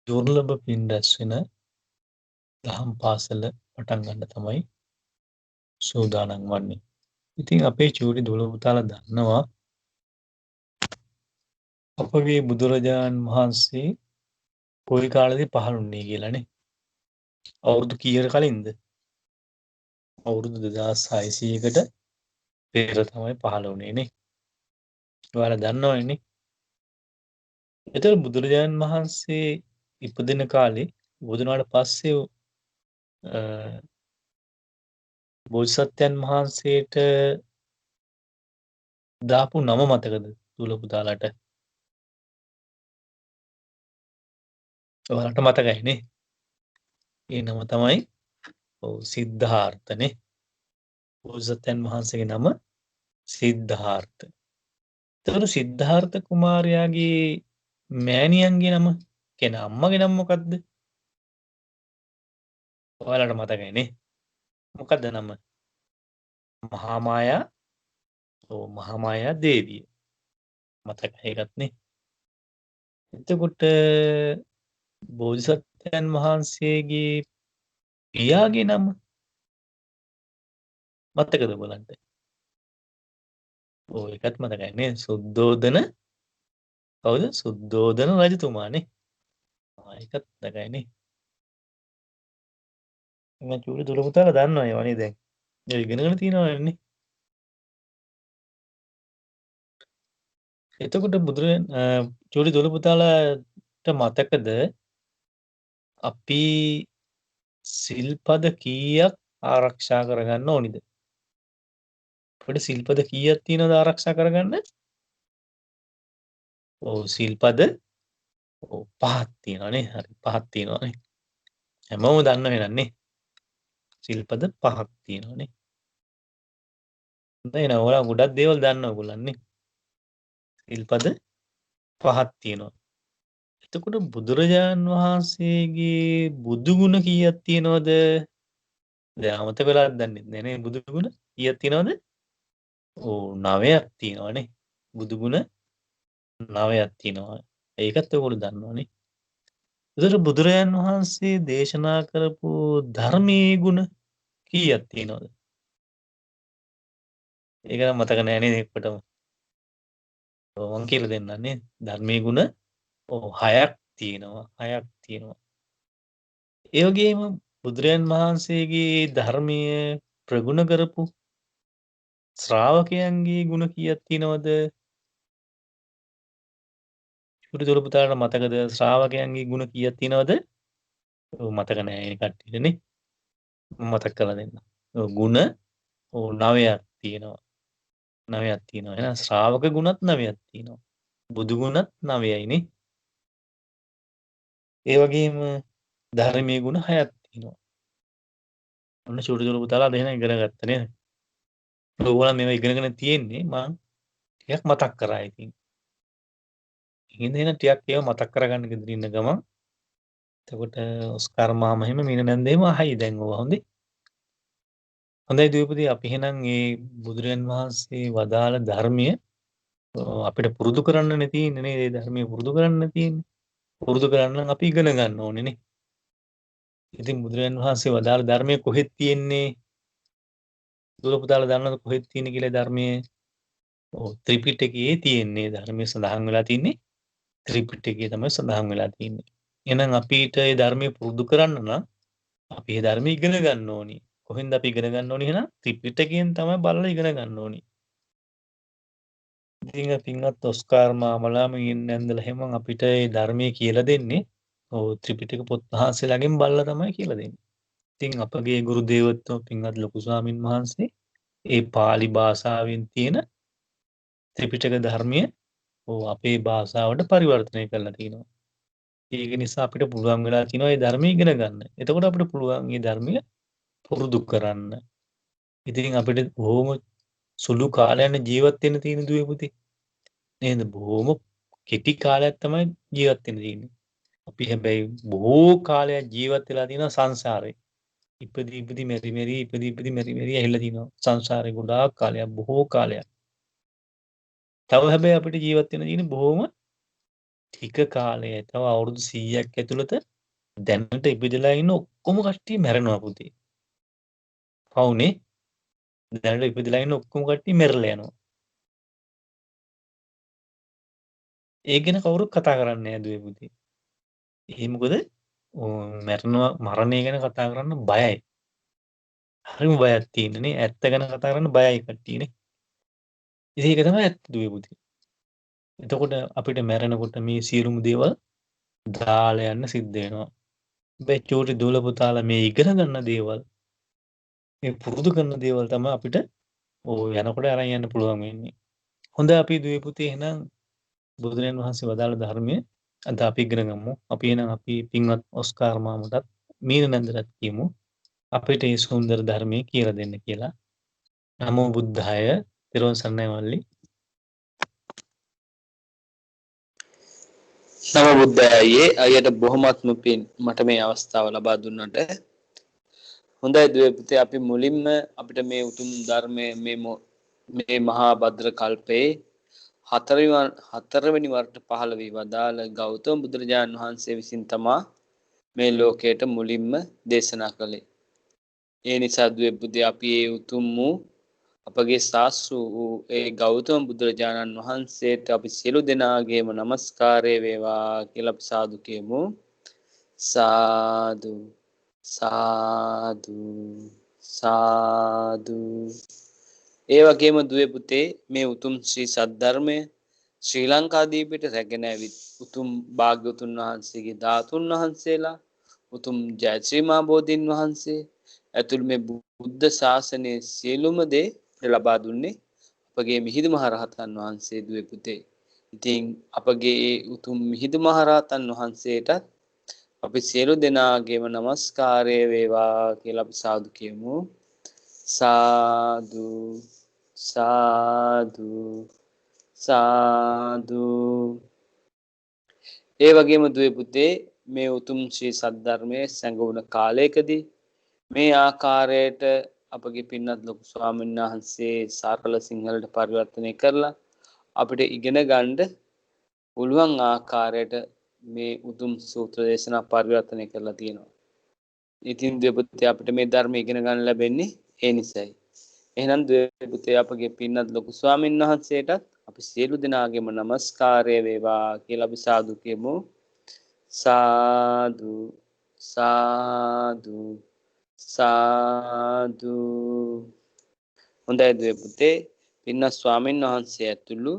දුර්ලභ පින් රැස් වෙන දහම් පාසල පටන් ගන්න තමයි සූදානම් වන්නේ. ඉතින් අපේ චූටි දොළ පුතාලා දන්නවා අපගේ බුදුරජාණන් වහන්සේ කොයි කාලෙද පහළ වුණේ කියලානේ. අවුරුදු කීයකට කලින්ද? අවුරුදු 2600කට පෙර තමයි පහළ වුණේ නේ. ඔයාලා දන්නවනේ. එතකොට බුදුරජාණන් වහන්සේ ඉපදින කාලේ ඉපදුනාට පස්සේ බෝසත්යන් වහන්සේට දාපු නම මතකද දොළ පුතාලාට? ඔයාලට මතකයිනේ. ඒ නම තමයි සිද්ධාර්ථනේ. බෝසත්යන් වහන්සේගේ නම සිද්ධාර්ථ. එතකොට සිද්ධාර්ථ කුමාරයාගේ මෑණියන්ගේ නම කෙනා අම්මගේ නම මොකද්ද? ඔයාලට මතකයිනේ. මොකද්ද නම? මහාමායා. මහාමායා දේවිය. මතකයි ඒකත් නේ. එතකොට බෝධිසත්වයන් වහන්සේගේ පියාගේ නම මතකද බලන්න? ඒකත් මතකයි නේ. සුද්ධෝදන. කවුද? සුද්ධෝදන රජතුමානේ. ඒකත් මතකයි නේ. මම චූටි දොළ පුතාලා දන්නවා ඒවා නේ දැන්. ඒ ඉගෙනගෙන තියෙනවනේ. එතකොට චූටි දොළ පුතාලාට මතකද අපි සිල්පද කීයක් ආරක්ෂා කරගන්න ඕනිද? අපිට සිල්පද කීයක් තියෙනවද ආරක්ෂා කරගන්න? සිල්පද පහක් තියෙනවානේ. හරි පහක් තියෙනවානේ. හැමෝම දන්න වෙනන්නේ. සිල්පද පහක් තියෙනවානේ. හොඳයි නේද? ඔයාලා ගොඩක් දේවල් දන්නවා ඔයගොල්ලන්නේ. සිල්පද පහක් තියෙනවා. එතකොට බුදුරජාන් වහන්සේගේ බුදු ගුණ කීයක් තියෙනවද? දැන් අමතක වෙලාද දන්නේ නැහැ නේ. බුදු ගුණ කීයක් තියෙනවද? 9ක් තියෙනවානේ. බුදු ගුණ 9ක් තියෙනවා. ඒකත් ඔයගොල්ලෝ දන්නවනේ. එතකොට බුදුරජාන් වහන්සේ දේශනා කරපු ධර්මයේ ගුණ කීයක් තියෙනවද? ඒක නම් මතක නෑ නේද එක්කටම. මම කියලා දෙන්නන්නේ. ධර්මයේ ගුණ 6ක් තියෙනවා. 6ක් තියෙනවා. ඒ වගේම බුදුරජාන් වහන්සේගේ ධර්මය ප්‍රගුණ කරපු ශ්‍රාවකයන්ගේ ගුණ කීයක් තියෙනවද? චූටි දොළ පුතාලට මතකද ශ්‍රාවකයන්ගේ ගුණ කීයක් තියෙනවද? මතක නෑ ඒ කට්ටියටනේ. මම මතක් කරලා දෙන්න. ගුණ 9ක් තියෙනවා. 9ක් තියෙනවා. එහෙනම් ශ්‍රාවක ගුණත් 9ක් තියෙනවා. බුදු ගුණත් 9යිනේ. ඒ වගේම ධර්මයේ ගුණ 6ක් තියෙනවා. ඔන්න චූටි දොළ පුතාලා දෙන ඉගෙන ගත්ත නේද? ඔයගොල්ලෝ මේවා ඉගෙනගෙන තියෙන්නේ මම ටිකක් මතක් කරා ඉතින්. ඉගෙන ටිකක් ඒවා මතක් කරගන්න ගෙදර ඉන්න ගමන්. එතකොට ඔස්කාර් මාමා එහෙම මීන නැන්දේම අහයි දැන් ඕවා හොඳේ. හොඳයි දූපදී අපි එහෙනම් මේ බුදුරජාන් වහන්සේ වදාළ ධර්මය අපිට පුරුදු කරන්නනේ තියෙන්නේ නේද? මේ ධර්මය පුරුදු කරන්න තියෙන්නේ. පුරුදු කරන්න නම් අපි ඉගෙන ගන්න ඕනේ නේ. ඉතින් බුදුරජාන් වහන්සේ වදාළ ධර්මය කොහෙද තියෙන්නේ? දොළ පුතාලා දන්නවද කොහෙද තියෙන්නේ කියලා ධර්මයේ? ත්‍රිපිටකයේ තියෙන්නේ ධර්මයේ සඳහන් වෙලා තියෙන්නේ. ත්‍රිපිටකයේ තමයි සඳහන් වෙලා තියෙන්නේ. එහෙනම් අපිට මේ ධර්මය පුරුදු කරන්න නම් අපි මේ ධර්මය ඉගෙන ගන්න ඕනි. කොහෙන්ද අපි ඉගෙන ගන්න ඕනි එහෙනම්? ත්‍රිපිටකයෙන් තමයි බලලා ඉගෙන ගන්න ඕනි. ඉතින් පින්වත් ඔස්කාර් මාමලා මීන් නැන්දලා හැම අපිට මේ ධර්මයේ කියලා දෙන්නේ ත්‍රිපිටක පොත් වහන්සේලාගෙන් බලලා තමයි කියලා දෙන්නේ. ඉතින් අපගේ ගුරු දේවත්ව පින්වත් ලොකු ස්වාමින් වහන්සේ ඒ pāli භාෂාවෙන් තියෙන ත්‍රිපිටක ධර්මය අපේ භාෂාවට පරිවර්තනය කරලා තියෙනවා. ඒක නිසා අපිට පුළුවන් වෙලා තියෙනවා මේ ධර්මය ඉගෙන ගන්න. එතකොට අපිට පුළුවන් මේ ධර්මය පුරුදු කරන්න. ඉතින් අපිට බොහොම සුළු කාලයක් ජීවත් වෙන්න තියෙන දුවේ පුතේ. නේද? බොහොම කෙටි කාලයක් තමයි ජීවත් වෙන්න තියෙන්නේ. අපි හැබැයි බොහෝ කාලයක් ජීවත් වෙලා තියෙනවා සංසාරේ. ඉපදී මෙරි මෙරි ඇහිලා තිනවා සංසාරේ ගොඩාක් කාලයක් බොහෝ කාලයක්. තව හැබැයි අපිට ජීවත් වෙන්න තියෙන්නේ බොහොම ටික කාලයක තව අවුරුදු 100ක් ඇතුළත දැනට ඉපදලා ඉන්න ඔක්කොම කට්ටිය මැරෙනවා පුතේ. පවුනේ දැනට ඉපදලා ඉන්න ඔක්කොම කට්ටිය මැරලා යනවා. ඒක ගැන කවුරුත් කතා කරන්නේ නැහැ දුවේ පුතේ. ඒ මොකද මැරෙනවා මරණය ගැන කතා කරන්න බයයි. හරිම බයක් තියෙනනේ. ඇත්ත ගැන කතා කරන්න බයයි කට්ටියනේ. ඉතින් ඒක තමයි ඇත්ත දුවේ පුතේ. එතකොට අපිට මැරෙනකොට මේ සියලුම දේවල් දාලා යන්න සිද්ධ වෙනවා. හැබැයි චූටි දූල පුතාලා මේ ඉගෙන ගන්න දේවල් මේ පුරුදු කරන දේවල් තමයි අපිට යනකොට අරන් යන්න පුළුවන් වෙන්නේ. හොඳ අපි දුවේ පුතේ එහෙනම් බුදුරජාණන් වහන්සේ වදාළ ධර්මයේ අද අපි ඉගෙන ගමු. අපි එහෙනම් අපි පින්වත් ඔස්කාර් මාමටත් මීන නන්දටත් කියමු අපිට මේ සුන්දර ධර්මයේ කියලා දෙන්න කියලා. නමෝ බුද්ධාය. ත්‍රිවන් සරණයි මල්ලි. නම බුද්ධායේ අයියට බොහොමත්ම පින් මට මේ අවස්ථාව ලබා දුන්නට. හොඳයි දුවේ පුතේ අපි මුලින්ම අපිට මේ උතුම් ධර්මයේ මේ මහා භද්‍ර කල්පයේ හතරවෙනි වරට පහළ වී වදාළ ගෞතම බුදුරජාණන් වහන්සේ විසින් තමා මේ ලෝකයට මුලින්ම දේශනා කළේ. ඒ නිසා දුවේ පුතේ අපි මේ උතුම් වූ අපගේ ශාස්ත්‍රු වූ ඒ ගෞතම බුදුරජාණන් වහන්සේට අපි සියලු දෙනාගේම নমස්කාරය වේවා කියලා අපි සාදු කියමු. සාදු සාදු සාදු. ඒ වගේම දුවේ පුතේ මේ උතුම් ශ්‍රී සද්ධර්මය ශ්‍රී ලංකාදීපයට රැගෙන ඇවිත් උතුම් භාග්‍යවතුන් වහන්සේගේ ධාතුන් වහන්සේලා උතුම් ජයශ්‍රී මා බෝධීන් වහන්සේ ඇතුළු මේ බුද්ධ ශාසනයේ සියලුම දේ ලබා දුන්නේ අපගේ මිහිඳු මහරහතන් වහන්සේ දුවේ පුතේ. ඉතින් අපගේ උතුම් මිහිඳු මහරහතන් වහන්සේට අපි සියලු දෙනාගේම নমස්කාරය වේවා කියලා අපි සාදු කියමු. සාදු සාදු සාදු. ඒ වගේම දුවේ පුතේ මේ උතුම් ශ්‍රී සද්ධර්මයේ සැඟවුණ කාලයකදී මේ ආකාරයට අපගේ පින්වත් ලොකු ස්වාමීන් වහන්සේ සරල සිංහලට පරිවර්තනය කරලා අපිට ඉගෙන ගන්න පුළුවන් ආකාරයට මේ උතුම් සූත්‍ර දේශනා පරිවර්තනය කරලා තියෙනවා. ඉතින් දෙපොතේ අපිට මේ ධර්ම ඉගෙන ගන්න ලැබෙන්නේ ඒ නිසයි. එහෙනම් දෙපොතේ අපගේ පින්වත් ලොකු ස්වාමීන් වහන්සේටත් අපි සියලු දෙනාගේම নমස්කාරය වේවා කියලා අපි සාදු කියමු. සාදු සාදු සාදු. හොඳයි දුවේ පුතේ පින්වත් ස්වාමීන් වහන්සේ ඇතුළු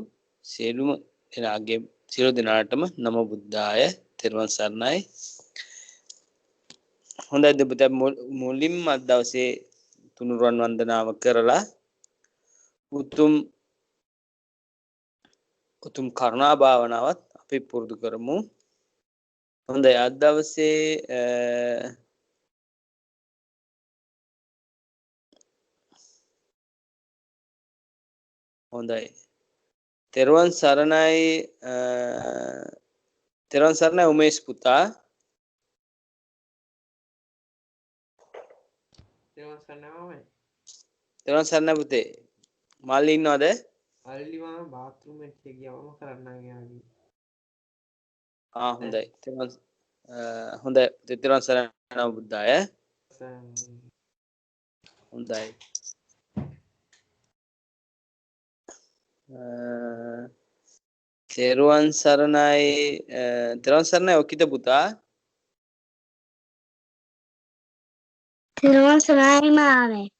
සියලුම දෙනාටම නම බුද්ධාය. තෙරුවන් සරණයි. හොඳයි දුවේ පුතේ මුලින්ම අද දවසේ තුනුරුවන් වන්දනාව කරලා උතුම් කරුණා භාවනාවත් අපි පුරුදු කරමු. හොඳයි අද දවසේ හොඳයි තෙරුවන් සරණයි උමේෂ් පුතා. තෙරුවන් සරණයි පුතේ. මල්ලි ඉන්නවද? මල්ලි මම බාත්රූම් එකට ගියාම කරන්න ගියාවි. හොඳයි. හොඳයි තෙරුවන් සරණයි බුද්ධාය. හොඳයි. තෙරුවන් සරණයි ඔකිත පුතා. තෙරුවන් සරණයි මාමේ.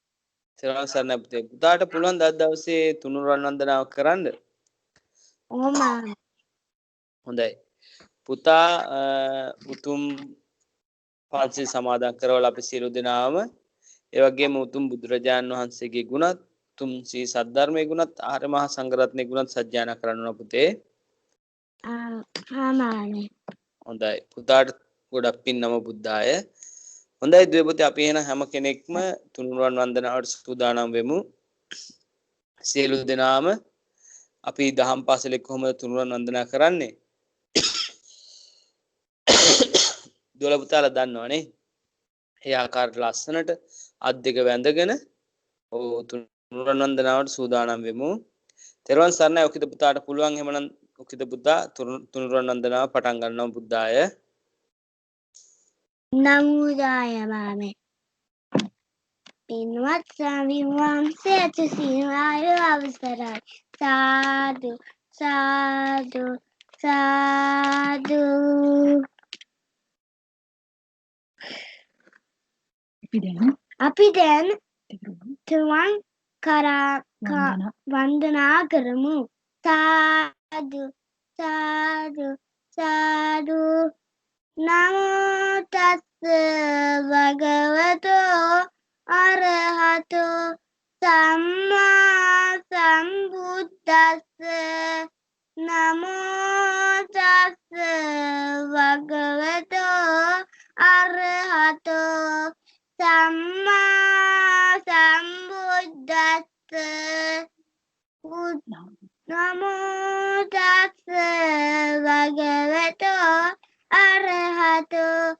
තෙරුවන් සරණයි පුතේ. පුතාට පුළුවන් අද දවසේ තුනුරුවන් වන්දනාව කරන්න? ඔව් මාමේ. හොඳයි. පුතා උතුම් පන්සිල් සමාදන් කරවලා අපි සියලු දෙනාම ඒ වගේම උතුම් බුදුරජාණන් වහන්සේගේ ගුණත් උතුම් ශ්‍රී සද්ධර්මයේ ගුණත් ආර්ය මහා සංඝරත්නයේ ගුණත් සජ්ජායනා කරනවා පුතේ. මාමේ. හොඳයි. පුතාට ගොඩක් පින් නම බුද්ධාය. හොඳයි දුවේ පුතේ අපි එහෙනම් හැම කෙනෙක්ම තුනුරුවන් වන්දනාවට සූදානම් වෙමු. සියලු දෙනාම අපි දහම් පාසලේ කොහොමද තුනුරුවන් වන්දනා කරන්නේ? දුවල පුතාලා දන්නවනේ. ඒ ආකාරයට ලස්සනට අත් දෙක වැඳගෙන තුනුරුවන් වන්දනාවට සූදානම් වෙමු. තෙරුවන් සරණයි ඔකිත පුතාට පුළුවන් එහෙමනම් උකිත බුද්ධා තුනුරුවන් වන්දනාව පටන් ගන්නවා බුද්ධාය. නමුදාය මාමේ. පින්වත් ස්වාමීන් වහන්සේට සිනාය අවසරයි. සාදු සාදු සාදු. අපි දැන් තුන් වන්දනා කරමු. සාදු සාදු සාදු. නමෝ තස්ස භගවතෝ අරහතෝ සම්මා සම්බුද්දස්ස. නමෝ තස්ස භගවතෝ අරහතෝ සම්මා සම්බුද්දස්ස. නමෝ තස්ස භගවතෝ අරහතෝ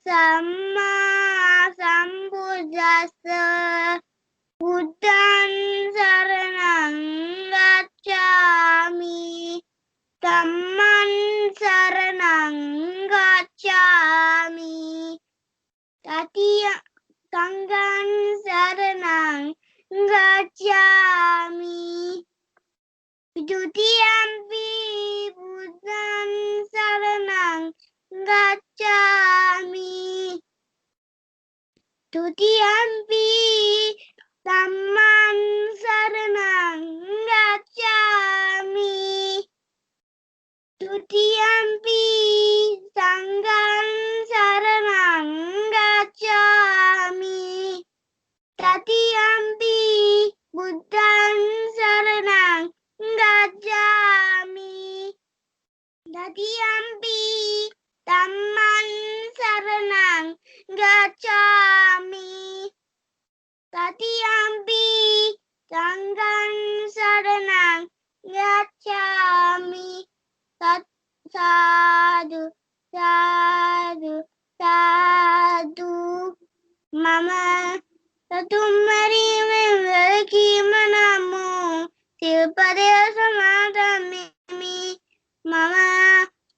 සම්මා සම්බුද්දස්ස. බුද්ධං සරණං ගච්ඡාමි. ධම්මං සරණං ගච්ඡාමි. සංඝං සරණං ගච්ඡාමි. द्वितीयम्पि बुद्धं शरणं गच्छामि. तृतीयम्पि धम्मं शरणं गच्छामि. तृतीयम्पि संघं शरणं गच्छामि. तृतीयम्पि बुद्धं शरणं गच्छामि. तृतीयम्पि धम्मं शरणं गच्छामि. तृतीयम्पि संघं शरणं गच्छामि. साधु साधु साधु. मम तुम्हारी में लड़की मनामो सिरपदे समाधि. मम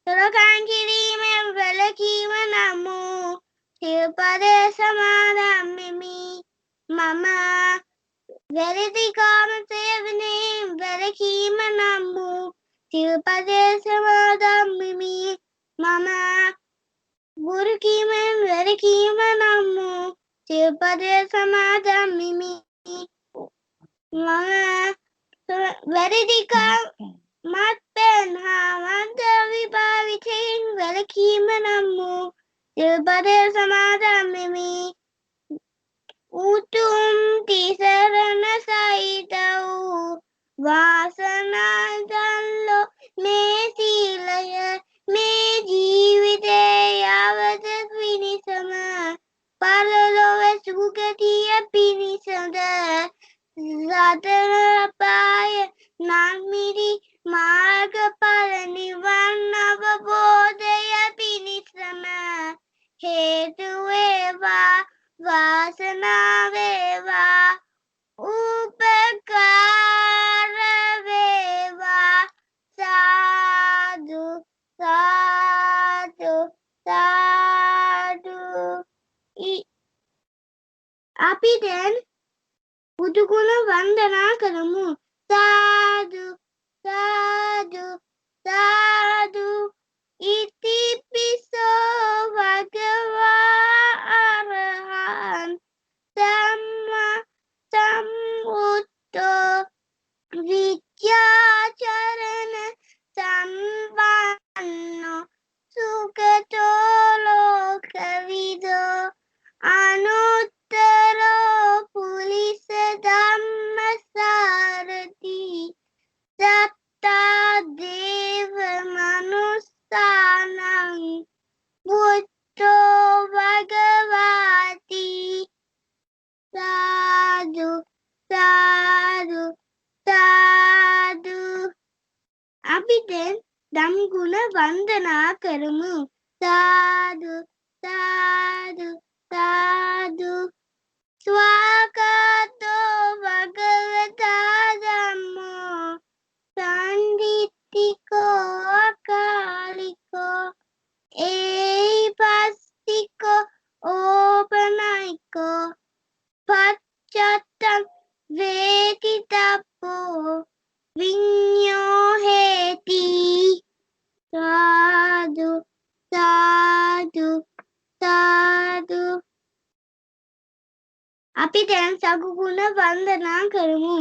सुरकांक्षी में लड़की मनामो सिरपदे समाधि. मम वेरिति काम सेवने लड़की मनामो सिरपदे समाधि. मम बुरकी में लड़की मनामो सिरपदे समाधि. मम वेरिदिका मत पेन्हा मत विभावितेन लड़की मनामो सिरपदे समाधि. उतुम तिसरन सहितौ वासना दल्लो मे सीलय मे जीविते यावत विनिसम परलोक सुगतिय पिनिसद සතරපාය නම්මිරි මාර්ගඵල නිවන් අවබෝධය පිණිසම හේතු වේවා වාසනාව වේවා උපකාර වේවා. සාදු සාදු සාදු. අපි දැන් බුදුගුණ වන්දනා කරමු. සාදු සාදු සාදු. ඉතිපිසෝ භගවා අරහං සම්මා සම්බුද්ධෝ විද්‍යාචරණ සම්පන්නෝ සුගතෝ ලෝකවිදෝ අනුත්තරෝ පුරිස ධම්මසාරති. සත්තා දේව මනුස්සානං බුද්ධෝ භගවාති. සාදු සාදු සාදු. අපි දැන් ධම් ගුණ වන්දනා කරමු. සාදු සාදු සාදු. ස්වාගතෝ භගවතා ධම්මෝ සම්දිත්තිකෝ අපි දැන් සගුණ වන්දනා කරමු.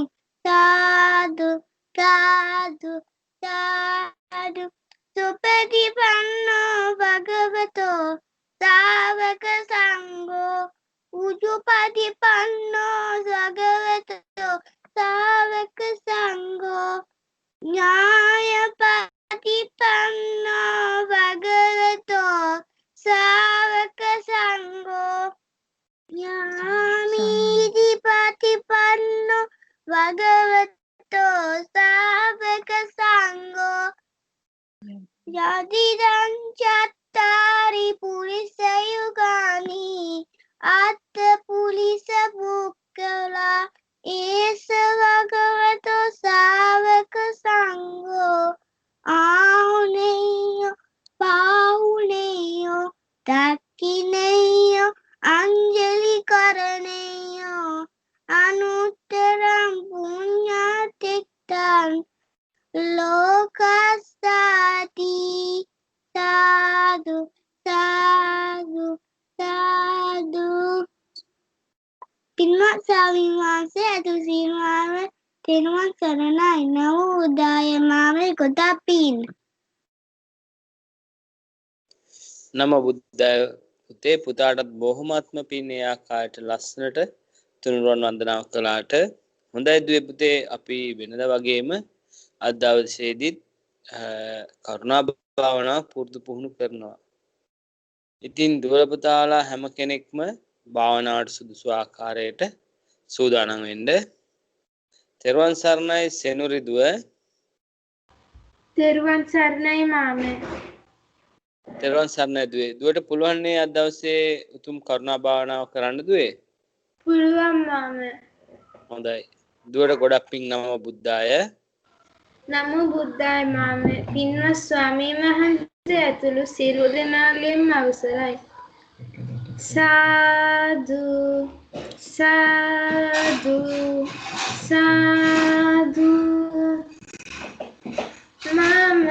සාදු සාදු සාදු සුපටිපන්නෝ භගවතෝ සාවක සංඝෝ උජුපටිපන්නෝ භගවතෝ සාවක සංඝෝ ඥායපටිපන්නෝ භගවතෝ සාවක සංඝෝ ඥානීති පටිපන්නෝ භගවතෝ සාවක සංඝෝ යදිදං චත්තාරි පුරිස යුගානි අත්ථ පුරිස පුක්ඛලා ඒස භගවතෝ සාවක සංඝෝ ආහුනේය පාහුනේය දක්ඛිනේය අංජලි කරණේය අනුත්තරං පුඤ්ඤතිත්තං ලෝකස්සාති සාදු සාදු සාදු. පින්වත් ස්වාමීන් වහන්සේ අතුසීමාව තෙරුවන් සරණයි. නව උදායමාවේ ගොඩපින්. නම බුද්ධාය පුතේ පුතාටත් බොහොමත්ම පින් ඒ ආකාරයට ලස්සනට තුනුරුවන් වන්දනා කළාට. හොඳයි දුවේ පුතේ අපි වෙනදා වගේම අද දවසේදීත් කරුණා භාවනාව පුරුදු පුහුණු කරනවා. ඉතින් දුවල පුතාලා හැම කෙනෙක්ම භාවනාවට සුදුසු ආකාරයට සූදානම් වෙන්න. තෙරුවන් සරණයි සෙනුරි දුව. තෙරුවන් සරණයි මාමේ. තෙරුවන් සරණයි දුවේ. දුවට පුළුවන් නේ අද දවසේ උතුම් කරුණා භාවනාව කරන්න දුවේ? පුළුවන් මාමේ. හොඳයි. දුවට ගොඩක් පින්. නම බුද්ධාය. නමෝ බුද්ධාය මාමේ. පින්වත් ස්වාමීන් වහන්සේ ඇතුළු සියලු දෙනාගේම අවසරයි. සාදු සාදු සාදු. මම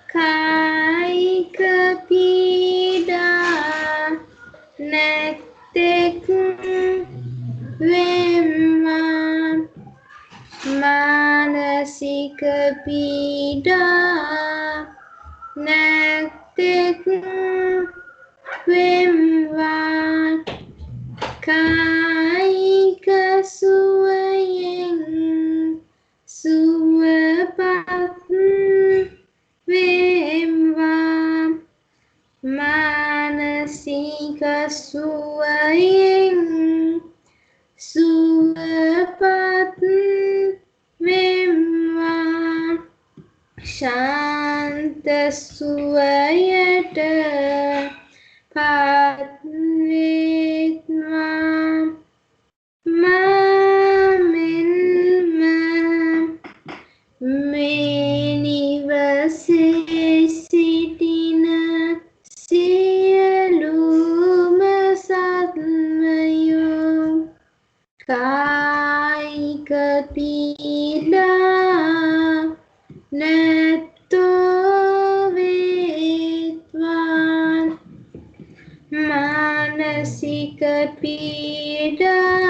කායික පීඩා නැත්තෙක් වෙම්මා මානසික පීඩා නැත්තෙක් වෙම්වා කායික සුවයෙන් සුවපත් වෙම්වා මානසික සුවයෙන් සුවපත් වෙම්වා ශාන්ත සුවයට පත් වෙත්වා මාමෙන්ම මේ නිවසේ සිටින සියලුම සත්වයෝ කායික පීඩා නැත්තෝ වේත්වා මානසික පීඩා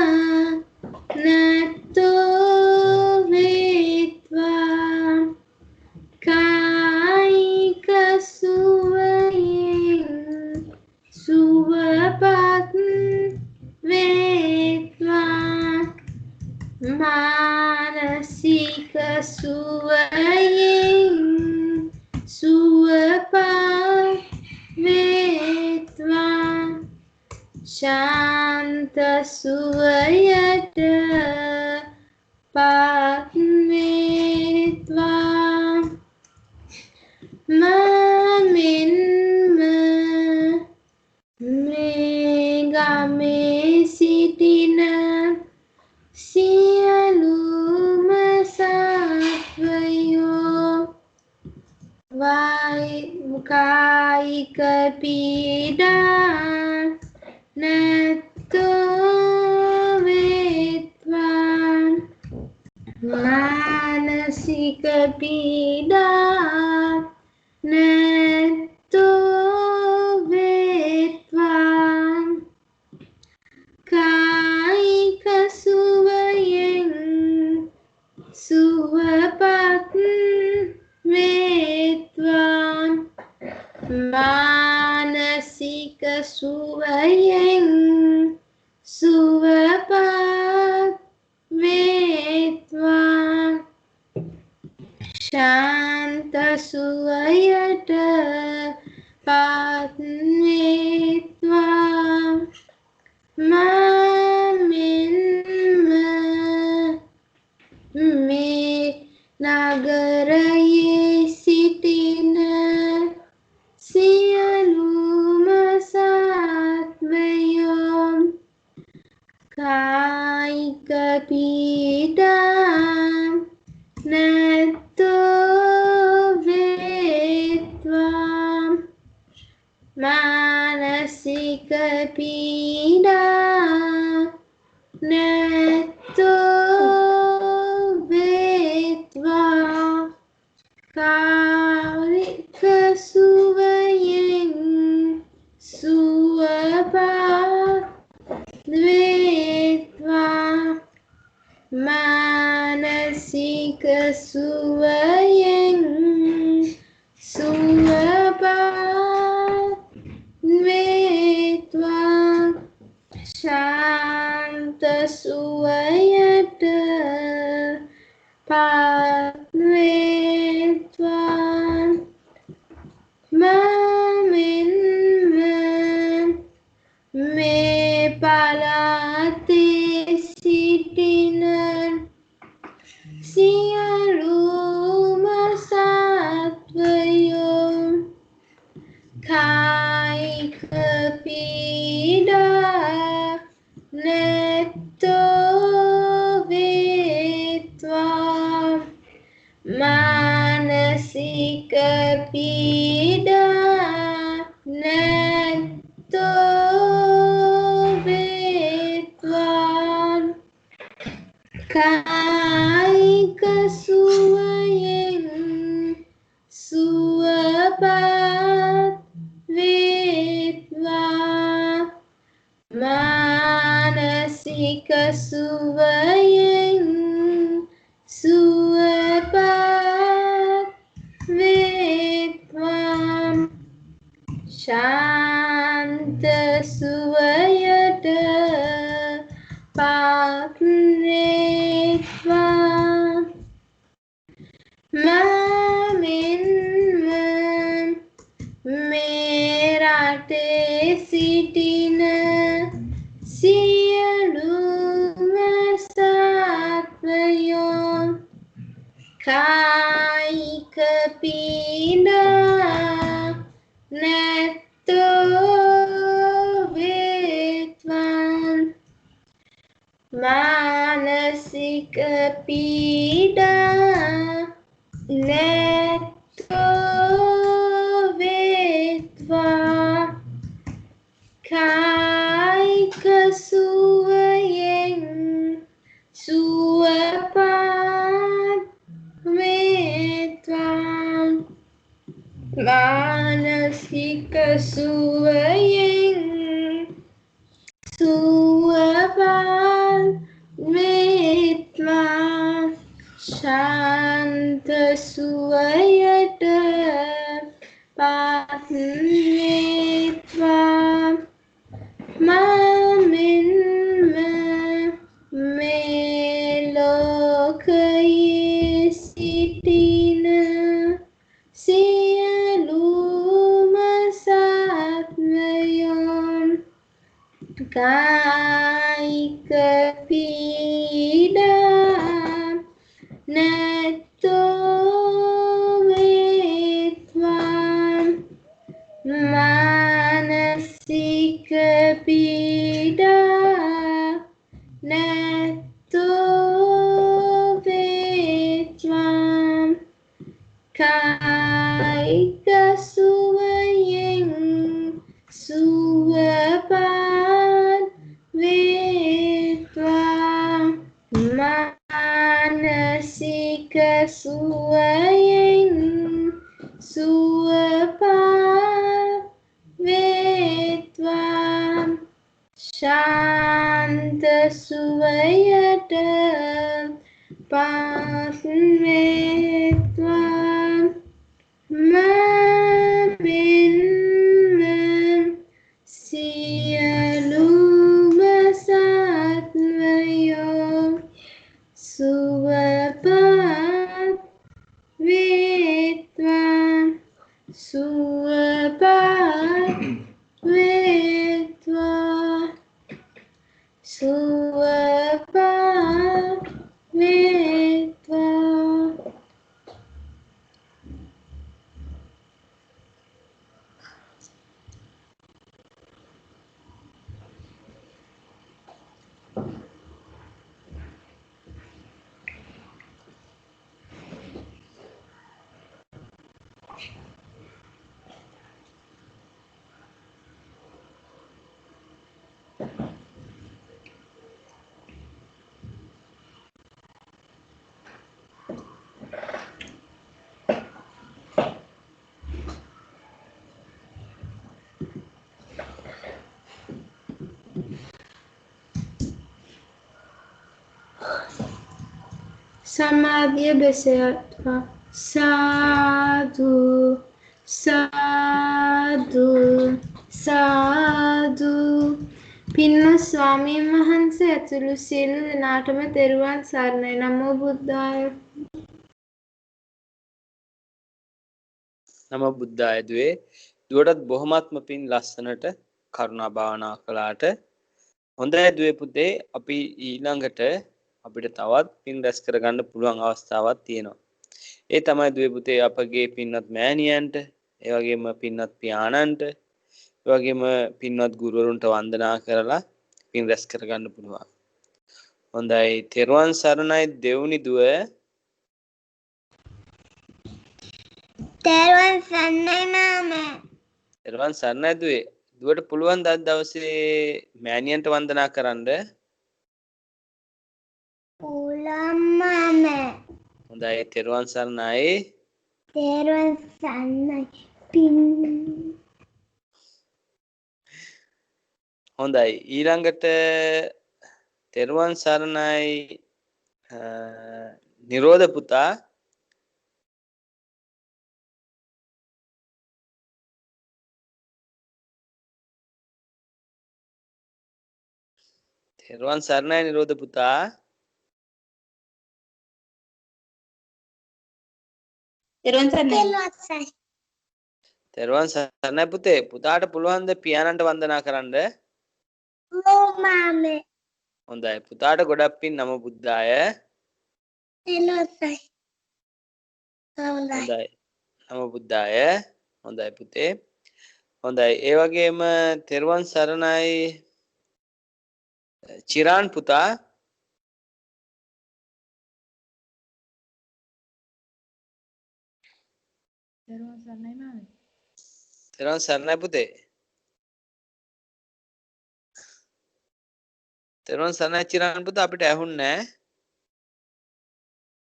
නැත්තෝ වේත්වා කායික සුවයෙන් සුවපත් වේත්වා මානසික සුවයෙන් සුවපත් වේත්වා ශාන්ත සුවයට පත් වේත්වා මාමෙන්ම මේ ගමේ සිටින සියලුම සත්වයෝ කායික පීඩා නැත්තෝ වේත්වා මානසික පීඩා නැත්තෝ වේත්වා මානසික සුවයෙන් සුවපත් වේත්වා ශාන්ත සුවයට පත් වේත්වා මමෙන්ම මේ නගරයේ සිටින සියලුම සත්වයෝ කායික පීඩා නැත්තෝ වේත්වා මානසික පීඩා නැත්තෝ වේත්වා කායික සුවයෙන් සුවපත් වේත්වා මානසික සුවයෙන් සුවපත් වේත්වා ශාන්ත සුවයට පත් වේත්වා මමෙන්ම මේ පළාතේ සිටින සියලුම සත්වයෝ කායික පීඩා නැත්තෝ වේත්වා මානසික පීඩා නැත්තෝ වේත්වා කායික සුවයෙන් සුවපත් වේත්වා මානසික සුවයෙන් සුවපත් වේත්වා ශාන්ත සුවයට පත් වේත්වා මමෙන්ම මේ රටේ සිටින සියලුම සත්වයෝ කායික පීඩා නැත්තෝ වේත්වා මානසික පීඩා නැත්තෝ වේත්වා කායික සුවයෙන් සුවපත් වේත්වා මානසික සුවයෙන් සුවපත් වේත්වා ශාන්ත සුවයට පත් වේත්වා මමෙන්ම මේ ලෝකයේ සිටින සියලුම සත්වයෝ කායික පීඩා නැත්තෝ වේත්වා මානසික පීඩා නැත්තෝ වේත්වා කායික සුවයෙන් සුවපත් වේත්වා මානසික සුවයෙන් සුවපත් වේත්වා ශාන්ත සුවයට පත් වේත්වා මමෙන්ම සමාධිය බෙසයත්වා. සාදු සාදු සාදු. පින්වත් ස්වාමීන් වහන්සේ ඇතුළු සියලු දෙනාටම තෙරුවන් සරණයි. නමෝ බුද්ධාය. නම බුද්ධාය දුවේ. දුවටත් බොහොමත්ම පින් ලස්සනට කරුණා භාවනා කළාට. හොඳයි දුවේ පුතේ, අපි ඊළඟට අපිට තවත් පින් රැස් කරගන්න පුළුවන් අවස්ථාවක් තියෙනවා. ඒ තමයි දුවේ පුතේ අපගේ පින්වත් මෑණියන්ට, ඒ වගේම පින්වත් පියාණන්ට, ඒ වගේම පින්වත් ගුරුවරුන්ට වන්දනා කරලා පින් රැස් කරගන්න පුළුවන්. හොඳයි, තෙරුවන් සරණයි දෙවුනි දුව. තෙරුවන් සරණයි මාමා. තෙරුවන් සරණයි දුවේ. දුවට පුළුවන් ද දවසේ මෑණියන්ට වන්දනා කරන්න? පුළුවන් මාමා. හොඳයි, තෙරුවන් සරණයි. තෙරුවන් සරණයි. පින් හොඳයි, ඊළඟට තෙරුවන් සරණයි නිරෝධ පුතා. තෙරුවන් සරණයි නිරෝධ පුතා. තෙරුවන් සරණයි. තෙරුවන් සරණයි පුතේ. පුතාට පුළුවන් ද පියාණන්ට වන්දනා කරන්න? ඔව් මාමේ. හොඳයි, පුතාට ගොඩක් පින්. නම බුද්ධාය. එලොසයි. හොඳයි. හොඳයි, නම බුද්ධාය. හොඳයි පුතේ. හොඳයි, ඒ වගේම තෙරුවන් සරණයි චිරාන් පුතා. තෙරුවන් සරණයි මාමේ. තෙරුවන් සරණයි පුතේ. තෙරුවන් සරණයි චිරාන් පුතා. අපිට ඇහුන්නේ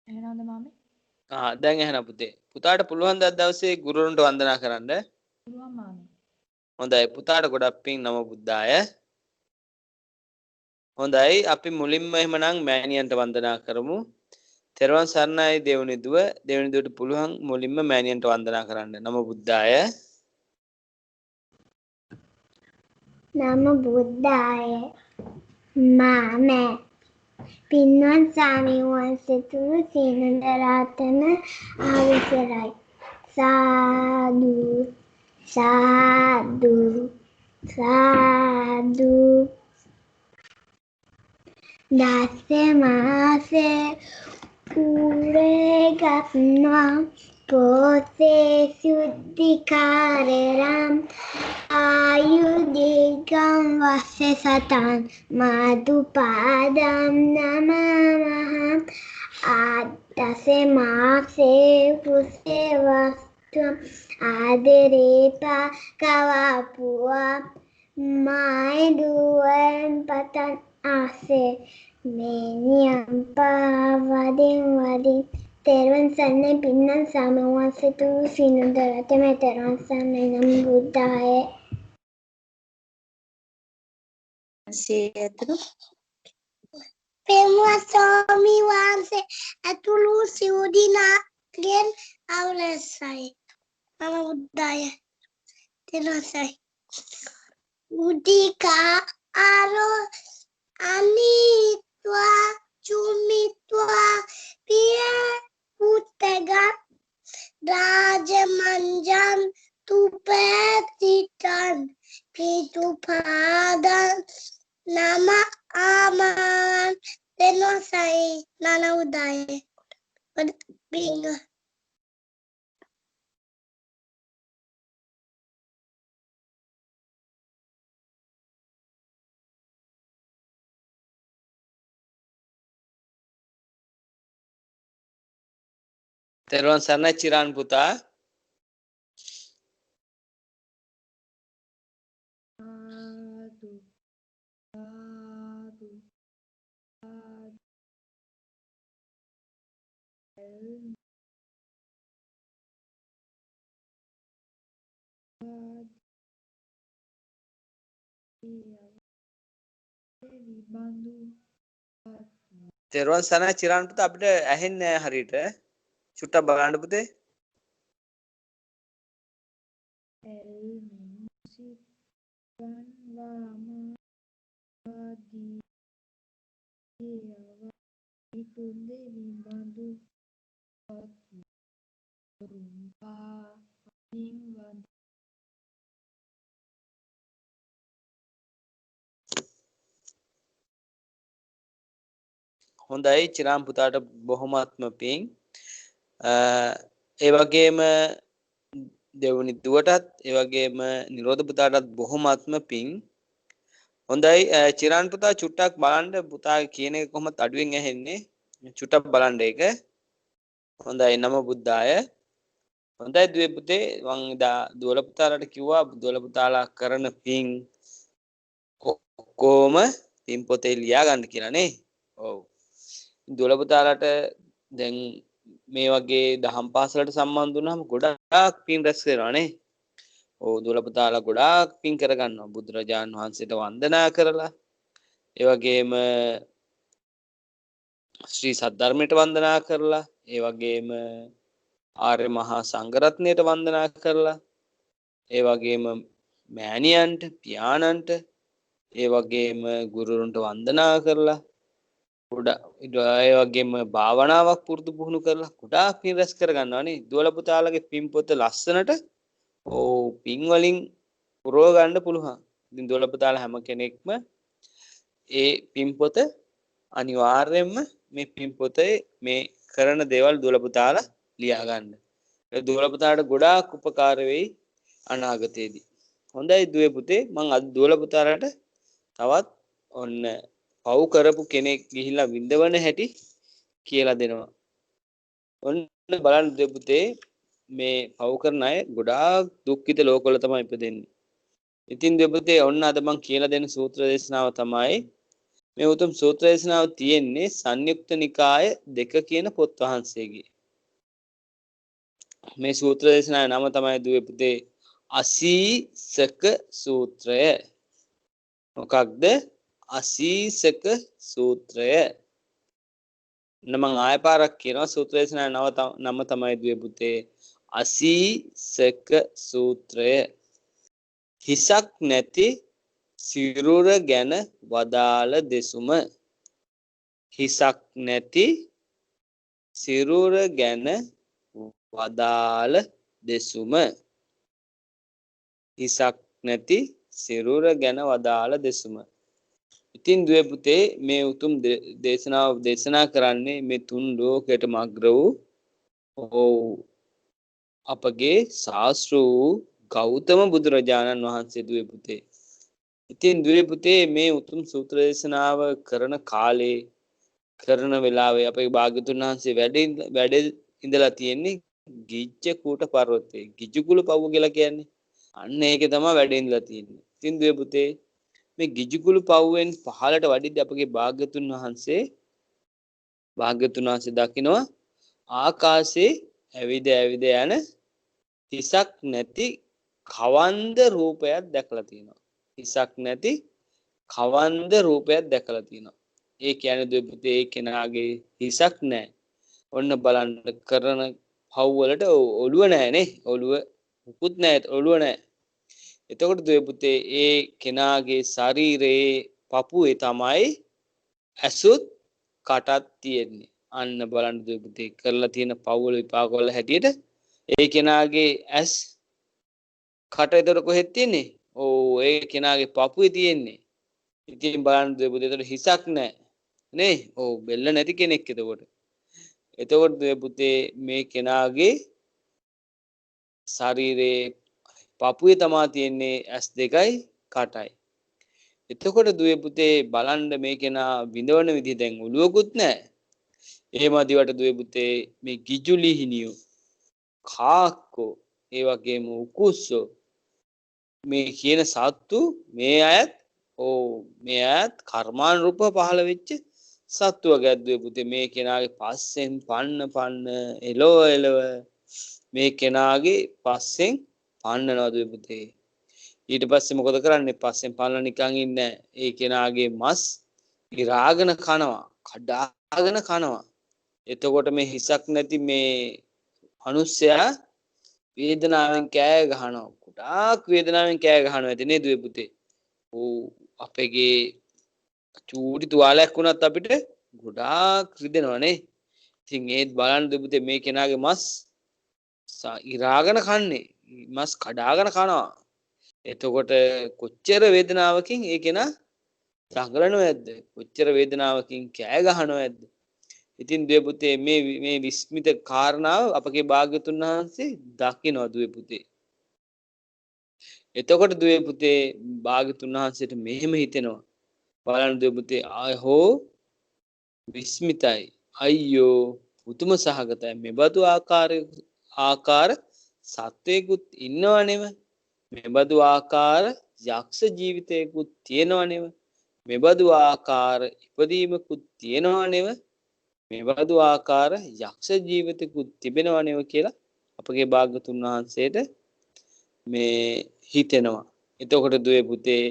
එහෙනම්ද මාමේ? නැහැ. දැන් ඇහෙනවා පුතේ. පුතාට පුළුවන් ද දවසේ ගුරුවරුන්ට වන්දනා කරන්න? පුළුවන් මාමේ. හොඳයි, පුතාට ගොඩක් පින්. නම බුද්ධාය. හොඳයි, අපි මුලින්ම එහෙමනම් මෑණියන්ට වන්දනා කරමු. තෙරුවන් සරණයි දෙවනි දුව. දෙවනි දුවට පුළුවන් මුලින්ම මෑණියන්ට වන්දනා කරන්න. නම බුද්ධාය. නම බුද්ධාය. මාමේ. පින්වත් ස්වාමීන් වහන්සේ තුරු සීනදරාතන අවසරයි. සාදු සාදු සාදු. දස මාසේ උරගත්වා පොසේ සුද්ධිකාරරම් ආයුදිගම් වස්ස සතන් මදුපාදම් නමමහම් ආදස මාසේ පුසේ වස්තුම් ආදරේපා කවාපුවා මයිදුවන් පතන් ආසේ මේනියම් පාවදින් වදින්. තෙරුවන් සරණයි පින්වත් ස්වාමීන් වහන්සේ තුරු සිනුදරතම තෙරුවන් සරණයි. නම් බුද්ධාය. පින්වත් ස්වාමීන් වහන්සේ ඇතුළු සිව් දිනාගෙන් අවසරයි. නම් බුද්ධාය. තෙරුවන් සරණයි. උදිකා ආරෝ අනිත්වා චුමිත්වා පිය පුත්තගත් රාජමංජන් තුපතිටන් පිතුපාදන් නම ආමාන් දෙනොසයි නනවුදාය බිංග. තෙරුවන් සරණයි චිරාන් පුතා. සාදු සාදු තෙරුවන් සරණයි චිරාන් පුතා අපිට ඇහෙන්නේ නැහැ හරියට. චුට්ටක් බලන්න පුතේ. හොඳයි චිරාන් පුතාට බොහොමත්ම පිං. ඒ වගේම දෙවනි දුවටත් ඒ වගේම නිරෝධ පුතාටත් බොහොමත්ම පිං. හොඳයි චිරාන් පුතා චුට්ටක් බලන්න පුතා කියන එක කොහොමද අඩුවෙන් ඇහෙන්නේ චුට්ටක් බලන්න ඒක. හොඳයි නම බුද්ධාය. හොඳයි දුවේ පුතේ මං දුවල පුතාලට කිව්වා දුවල පුතාලා කරන පිං ඔක්කොම පින් පොතේ ලියා ගන්න කියලා නේ. ඔව්. දුවල පුතාලට දැන් මේ වගේ දහම් පාසලට සම්බන්ධ වුණාම ගොඩාක් පින් රැස් වෙනවා නේ. ඔව් දුවල පුතාලා ගොඩාක් පින් කරගන්නවා බුදුරජාන් වහන්සේට වන්දනා කරලා. ඒ වගේම ශ්‍රී සද්ධර්මයට වන්දනා කරලා, ඒ වගේම ආර්ය මහා සංඝරත්නයට වන්දනා කරලා, ඒ වගේම මෑණියන්ට, පියාණන්ට, ඒ වගේම ගුරුවරුන්ට වන්දනා කරලා ඒ වගේම භාවනාවක් පුරුදු පුහුණු කරලා ගොඩාක් පින් රැස් කරගන්නවා නේ. දුවල පුතාලගේ පින් පොත ලස්සනට පින් වලින් පුරව ගන්න පුළුවන්. ඉතින් දුවල පුතාලා හැම කෙනෙක්ම ඒ පින් පොත අනිවාර්යයෙන්ම මේ පින් පොතේ මේ කරන දේවල් දුවල පුතාලා ලියා ගන්න. ඒ දුවල පුතාලට ගොඩාක් උපකාර වෙයි අනාගතයේදී. හොඳයි දුවේ පුතේ මම අද දුවල පුතාලට තවත් ඔන්න පව් කරපු කෙනෙක් ගිහිල්ලා විඳවන හැටි කියලා දෙනවා. ඔන්න බලන්න දුවේ පුතේ මේ පව් කරන අය ගොඩාක් දුක්ඛිත ලෝකවල තමයි ඉපදෙන්නේ. ඉතින් දුවේ පුතේ ඔන්න අද මම කියලා දෙන සූත්‍ර දේශනාව තමයි මේ උතුම් සූත්‍ර දේශනාව තියෙන්නේ සංයුක්ත නිකාය 2 කියන පොත් වහන්සේගේ. මේ සූත්‍ර දේශනාවේ නම තමයි දුවේ පුතේ අසීසක සූත්‍රය. මොකක්ද? අසීසක සූත්‍රය. නම ආය පාරක් කියනවා සූත්‍ර දේශනාවේ නම තමයි දුවේ පුතේ අසීසක සූත්‍රය. හිසක් නැති සිරුර ගැන වදාළ දෙසුම. හිසක් නැති සිරුර ගැන වදාළ දෙසුම. හිසක් නැති සිරුර ගැන වදාළ දෙසුම. ඉතින් දුවේ පුතේ මේ උතුම් දේශනාව දේශනා කරන්නේ මේ තුන් ලෝකයට මග්‍ර වූ අපගේ ශාස්ත්‍ර වූ ගෞතම බුදුරජාණන් වහන්සේ දුවේ පුතේ. ඉතින් දුවේ පුතේ මේ උතුම් සූත්‍ර දේශනාව කරන කාලේ කරන වෙලාවේ අපේ භාග්‍යතුන් වහන්සේ වැඩ ඉඳලා තියෙන්නේ ගිජ්ජ කූට පර්වතයේ. ගිජ්ජුකුල පව්ව කියලා කියන්නේ. අන්න ඒකේ තමයි වැඩ ඉඳලා තියෙන්නේ. ඉතින් දුවේ පුතේ මේ ගිජ්ජුකුල පව්වෙන් පහළට වඩිද්දී අපගේ භාග්‍යතුන් වහන්සේ දකිනවා ආකාශයේ ඇවිද යන හිසක් නැති කවන්ද රූපයක් දැකලා තියෙනවා. හිසක් නැති කවන්ද රූපයක් දැකලා තියෙනවා. ඒ කියන්නේ දුවේ පුතේ ඒ කෙනාගේ හිසක් නැහැ. ඔන්න බලන්න කරන පව් වලට ඔළුව නැහැ නේ. ඔළුව මුකුත් නැහැ. ඔළුව නැහැ. එතකොට දුවේ පුතේ ඒ කෙනාගේ ශරීරයේ පපුවේ තමයි ඇසුත් කටත් තියෙන්නේ. අන්න බලන්න දුවේ පුතේ කරලා තියෙන පව් වල විපාක වල හැටියට ඒ කෙනාගේ ඇස් කට එතකොට කොහෙද තියෙන්නේ? ඔව් ඒ කෙනාගේ පපුවේ තියෙන්නේ. ඉතින් බලන්න දුවේ පුතේ එතකොට හිසක් නැහැ නේ. ඔව් බෙල්ල නැති කෙනෙක් එතකොට. එතකොට දුවේ පුතේ මේ කෙනාගේ ශරීරයේ පපුවේ තමා තියෙන්නේ ඇස් දෙකයි කටයි. එතකොට දුවේ පුතේ බලන්න මේ කෙනා විඳවන විදිහ දැන් ඔළුවකුත් නැහැ. එහෙම දිවට දුවේ පුතේ මේ ගිජුලිහිනියෝ කාක්කෝ ඒ වගේම උකුස්සෝ මේ කියන සත්තු මේ අයත් මේ අයත් කර්මානුරූපව පහළ වෙච්ච සත්තු වගේ දුවේ පුතේ මේ කෙනාගේ පස්සෙන් පන්න එලව මේ කෙනාගේ පස්සෙන් පන්නනවා දුවේ පුතේ. ඊට පස්සේ මොකද කරන්නේ? පස්සෙන් පන්නලා නිකන් ඉන්නේ ඒ කෙනාගේ මස් ඉරාගෙන කනවා. අගෙන කනවා. එතකොට මේ හිසක් නැති මේ මිනිස්සයා වේදනාවෙන් කෑ ගහනවා. ගොඩාක් වේදනාවෙන් කෑ ගහනවා ඇති නේද දුවේ පුතේ? ඔව් අපේගේ චූටි තුවාලයක් වුණත් අපිට ගොඩාක් රිදෙනවා නේ. ඉතින් ඒත් බලන්න දුවේ පුතේ මේ කෙනාගේ මස් ඉරාගෙන කන්නේ. මස් කඩාගෙන කනවා. එතකොට කොච්චර වේදනාවකින් ඒ කෙනා දඟලනව ඇද්ද? කොච්චර වේදනාවකින් කෑ ගහනව ඇද්ද? ඉතින් දුවේ පුතේ මේ විස්මිත කාරණාව අපගේ භාග්‍යතුන් වහන්සේ දකිනවා දුවේ පුතේ. එතකොට දුවේ පුතේ භාග්‍යතුන් වහන්සේට මෙහෙම හිතෙනවා. බලන්න දුවේ පුතේ ආයෝ විස්මිතයි. අයියෝ පුතුම සහගතයි. මෙබඳු ආකාර සත්වයකුත් ඉන්නවනෙව. මෙබඳු ආකාර යක්ෂ ජීවිතයකුත් තියෙනවනෙව. මෙබඳු ආකාර ඉපදීමකුත් තියෙනවනෙව. මෙබඳු ආකාර යක්ෂ ජීවිතකුත් තිබෙනවනෙව කියලා අපගේ භාග්‍යතුන් වහන්සේට මේ හිතෙනවා. එතකොට දුවේ පුතේ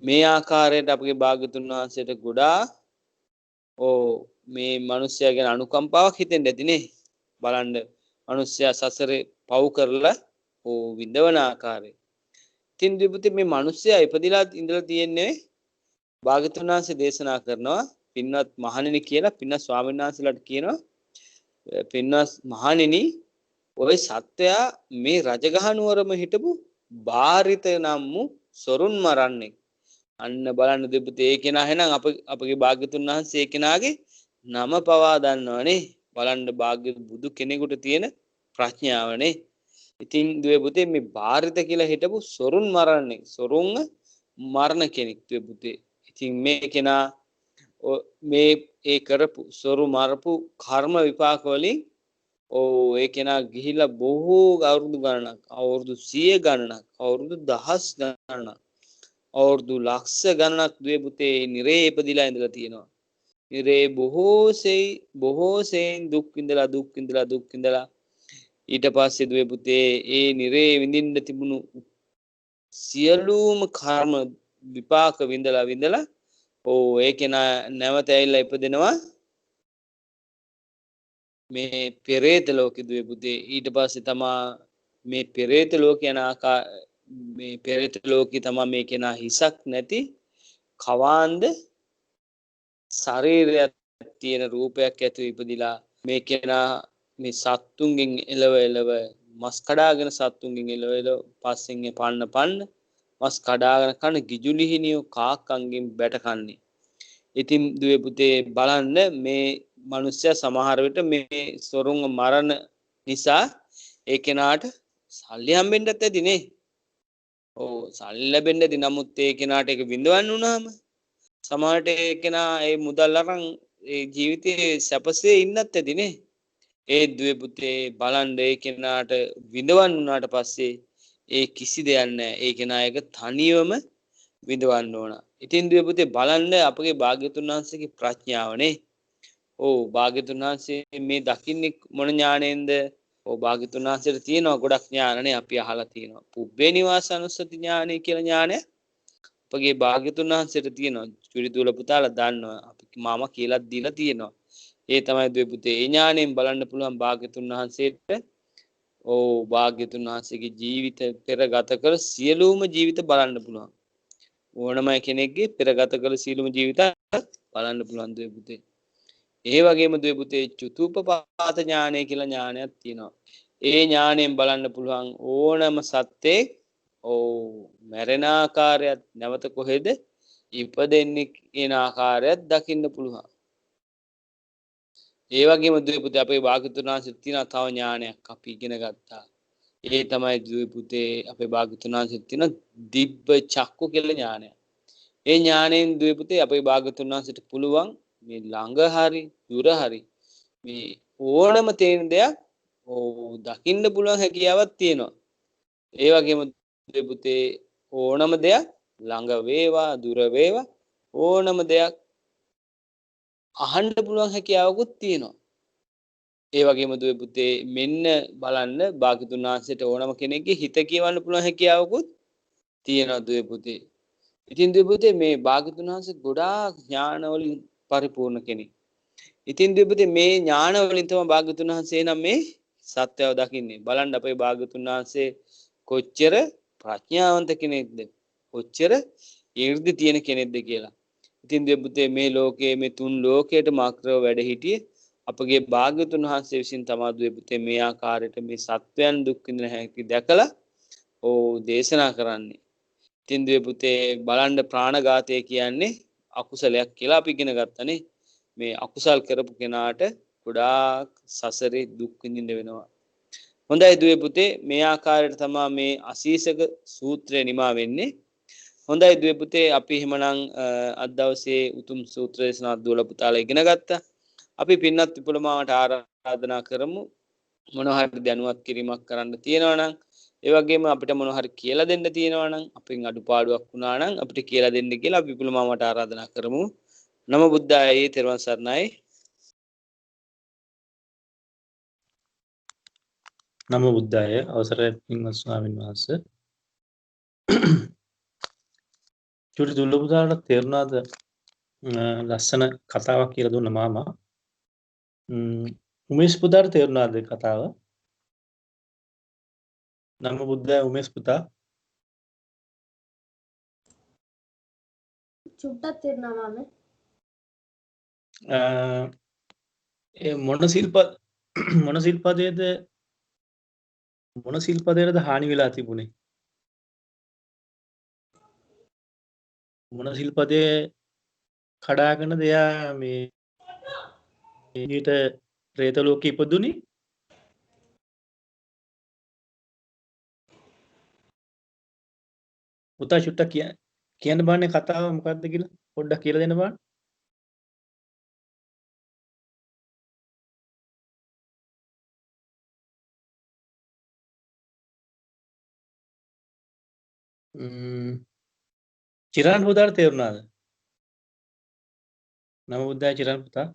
මේ ආකාරයට අපගේ භාග්‍යතුන් වහන්සේට ගොඩාක් මේ මිනිස්සයා ගැන අනුකම්පාවක් හිතෙන්න ඇතිනේ. බලන්න මිනිස්සයා සසරේ පව් කරලා විඳවන ආකාරය. ඉතින් දුවේ පුතේ මේ මිනිස්සයා ඉපදිලා ඉඳලා තියෙන්නේ භාග්‍යතුන් වහන්සේ දේශනා කරනවා පින්වත් මහණෙනි කියලා පින්වත් ස්වාමීන් වහන්සේලාට කියනවා පින්වත් මහණෙනි ඔය සත්වයා මේ රජගහ නුවරම හිටපු බාරිත නම් වූ සොරුන් මරන්නේ. අන්න බලන්න දුවේ පුතේ ඒ කෙනා එහෙනම් අපගේ භාග්‍යතුන් වහන්සේ ඒ කෙනාගේ නම පවා දන්නවනේ. බලන්න භාග්‍ය බුදු කෙනෙකුට තියෙන ප්‍රඥාවනේ. ඉතින් දුවේ පුතේ මේ බාරිත කියලා හිටපු සොරුන් මරන්නේ. සොරුන් මරණ කෙනෙක් දුවේ පුතේ. ඉතින් මේ කෙනා මේ ඒ කරපු සොරු මරපු කර්ම විපාක වලින් ඒ කෙනා ගිහිලා බොහෝ අවුරුදු ගණනක් අවුරුදු 100 ගණනක් අවුරුදු දහස් ගණනක් අවුරුදු ලක්ෂ ගණනක් දුවේ පුතේ නිරේ ඉපදිලා ඉඳලා තියෙනවා. නිරේ බොහෝසෙයින් දුක් විඳලා ඊට පස්සේ දුවේ පුතේ ඒ නිරේ විඳින්න තිබුණු සියලුම කර්ම විපාක විඳලා ඒ කෙනා නැවත ඇවිල්ලා ඉපදෙනවා මේ පෙරේත ලෝකෙ දුවේ පුතේ. ඊට පස්සේ තමා මේ පෙරේත ලෝක යන මේ පෙරේත ලෝකෙ තමා මේ කෙනා හිසක් නැති කවාන්ද ශරීරයක් තියෙන රූපයක් ඇතුව ඉපදිලා මේ කෙනා මේ සත්තුන්ගෙන් එලව මස් කඩාගෙන සත්තුන්ගෙන් එලව පස්සෙන් පන්න මස් කඩාගෙන කන ගිජුලිහිනියෝ කාක්කන්ගෙන් බැට කන්නේ. ඉතින් දුවේ පුතේ බලන්න මේ මිනිස්සයා සමහර විට මේ සොරුන් මරණ නිසා ඒ කෙනාට සල්ලි හම්බෙන්නත් ඇතිනේ. සල්ලි ලැබෙන්න ඇති. නමුත් ඒ කෙනාට ඒක විඳවන්න උනාම සමහරට ඒ කෙනා ඒ මුදල් අරන් ඒ ජීවිතේ සැපසේ ඉන්නත් ඇතිනේ. ඒ දුවේ පුතේ බලන්න ඒ කෙනාට විඳවන්න උනාට පස්සේ ඒ කිසි දෙයක් නැහැ. ඒ කෙනා එක තනියම විඳවන්න ඕන. ඉතින් දුවේ පුතේ බලන්න අපගේ භාග්‍යතුන් වහන්සේගේ ප්‍රඥාවනේ. භාග්‍යතුන් වහන්සේ මේ දකින්නේ මොන ඥාණයෙන්ද? භාග්‍යතුන් වහන්සේට තියෙනවා ගොඩක් ඥානනේ අපි අහලා තියෙනවා. පුබ්බේ නිවාසානුස්සති ඥානය කියලා ඥානය අපගේ භාග්‍යතුන් වහන්සේට තියෙනවා. චුරිතුල පුතාලා දන්නවා. අපි මාම කියලා දීලා තියෙනවා. ඒ තමයි දුවේ පුතේ. ඒ ඥාණයෙන් බලන්න පුළුවන් භාග්‍යතුන් වහන්සේට භාග්‍යතුන් වහන්සේගේ ජීවිත පෙරගත කර සියලුම ජීවිත බලන්න පුළුවන්. ඕනම කෙනෙක්ගේ පෙරගත කළ සියලුම ජීවිත බලන්න පුළුවන් දුවේ පුතේ. ඒ වගේම දුවේ පුතේ චතුප්පපාත ඥානය කියලා ඥානයක් තියෙනවා. ඒ ඥාණයෙන් බලන්න පුළුවන් ඕනම සත්‍යේ මැරෙන ආකාරයත් නැවත කොහෙද ඉපදෙන්නේ කියන ආකාරයත් දකින්න පුළුවන්. ඒ වගේම දුවේ පුතේ අපේ භාග්‍යතුන් වහන්සේ තියෙන තව ඥානයක් අපි ඉගෙන ගත්තා. ඒ තමයි දුවේ පුතේ අපේ භාග්‍යතුන් වහන්සේ තියෙන දිබ්බ චක්කු කියලා ඥානය. ඒ ඥාණයෙන් දුවේ පුතේ අපේ භාග්‍යතුන් වහන්සේට පුළුවන් මේ ළඟ හරි දුර හරි මේ ඕනම තේන දෙයක් දකින්න පුළුවන් හැකියාවක් තියෙනවා. ඒ වගේම දුවේ පුතේ ඕනම දෙයක් ළඟ වේවා දුර වේවා ඕනම දෙයක් අහන්න පුළුවන් හැකියාවකුත් තියෙනවා. ඒ වගේම දුවේ පුතේ මෙන්න බලන්න භාග්‍යතුන් වහන්සේට ඕනම කෙනෙක්ගේ හිත කියවන්න පුළුවන් හැකියාවකුත් තියෙනවා දුවේ පුතේ. ඉතින් දුවේ පුතේ මේ භාග්‍යතුන් වහන්සේ ගොඩාක් ඥාන වලින් පරිපූර්ණ කෙනෙක්. ඉතින් දෙපතේ මේ ඥාන වලින් තමයි භාග්‍යතුන් වහන්සේ නම් මේ සත්‍යව දකින්නේ. බලන්න අපේ භාග්‍යතුන් වහන්සේ කොච්චර ප්‍රඥාවන්ත කෙනෙක්ද, කොච්චර ඊර්ධි තියෙන කෙනෙක්ද කියලා. ඉතින් දෙපතේ මේ ලෝකයේ මේ තුන් ලෝකයට මාක්‍රව වැඩ සිටියේ අපගේ භාග්‍යතුන් වහන්සේ විසින් තමයි දෙපතේ මේ ආකාරයට මේ සත්වයන් දුක් විඳින හැටි දැකලා දේශනා කරන්නේ. ඉතින් දෙපතේ බලන්න ප්‍රාණඝාතය කියන්නේ අකුසලයක් කියලා අපි ඉගෙන ගත්තනේ. මේ අකුසල් කරපු කෙනාට ගොඩාක් සසරේ දුක් විඳින්න වෙනවා. හොඳයි දුවේ පුතේ මේ ආකාරයට තමයි මේ අසීසක සූත්‍රය නිමා වෙන්නේ. හොඳයි දුවේ පුතේ අපි එහෙමනම් අද දවසේ උතුම් සූත්‍ර දේශනා දුවල පුතාලා ඉගෙන ගත්තා. අපි පින්නත් විපුලමාවට ආරාධනා කරමු මොනවා හරි දැනුවත් කිරීමක් කරන්න තියෙනවා නම් ඒ වගේම අපිට මොනවා හරි කියලා දෙන්න තියෙනවා නම් අපෙන් අඩුපාඩුවක් වුණා නම් අපිට කියලා දෙන්න කියලා අපි විපුලමාවට ආරාධනා කරමු. නම බුද්ධාය තෙරුවන් සරණයි. නම බුද්ධාය අවසරයි පින්වත් ස්වාමීන් වහන්සේ. චුටි දුල්ල පුතාලට තේරුණාද ලස්සන කතාවක් කියලා දුන්න මාමා. උමේෂ් පුතාට තේරුණාද කතාව? නම බුද්ධාය උමේෂ් පුතා. චුට්ටක් තේරුණා මාමේ. මොන සිල්පදයේද හානි වෙලා තිබුණේ? මොන සිල්පදය කඩාගෙන දෙයා මේ ඊට ප්‍රේත ලෝකෙ ඉපදුනේ? පුතා චුට්ටක් කියන්න බාන්නේ කතාව මොකක්ද කියලා පොඩ්ඩක් කියලා දෙන්න බාන්න. චිරාන් පුතාට තේරුණාද? නම බුද්ධාය චිරාන් පුතා.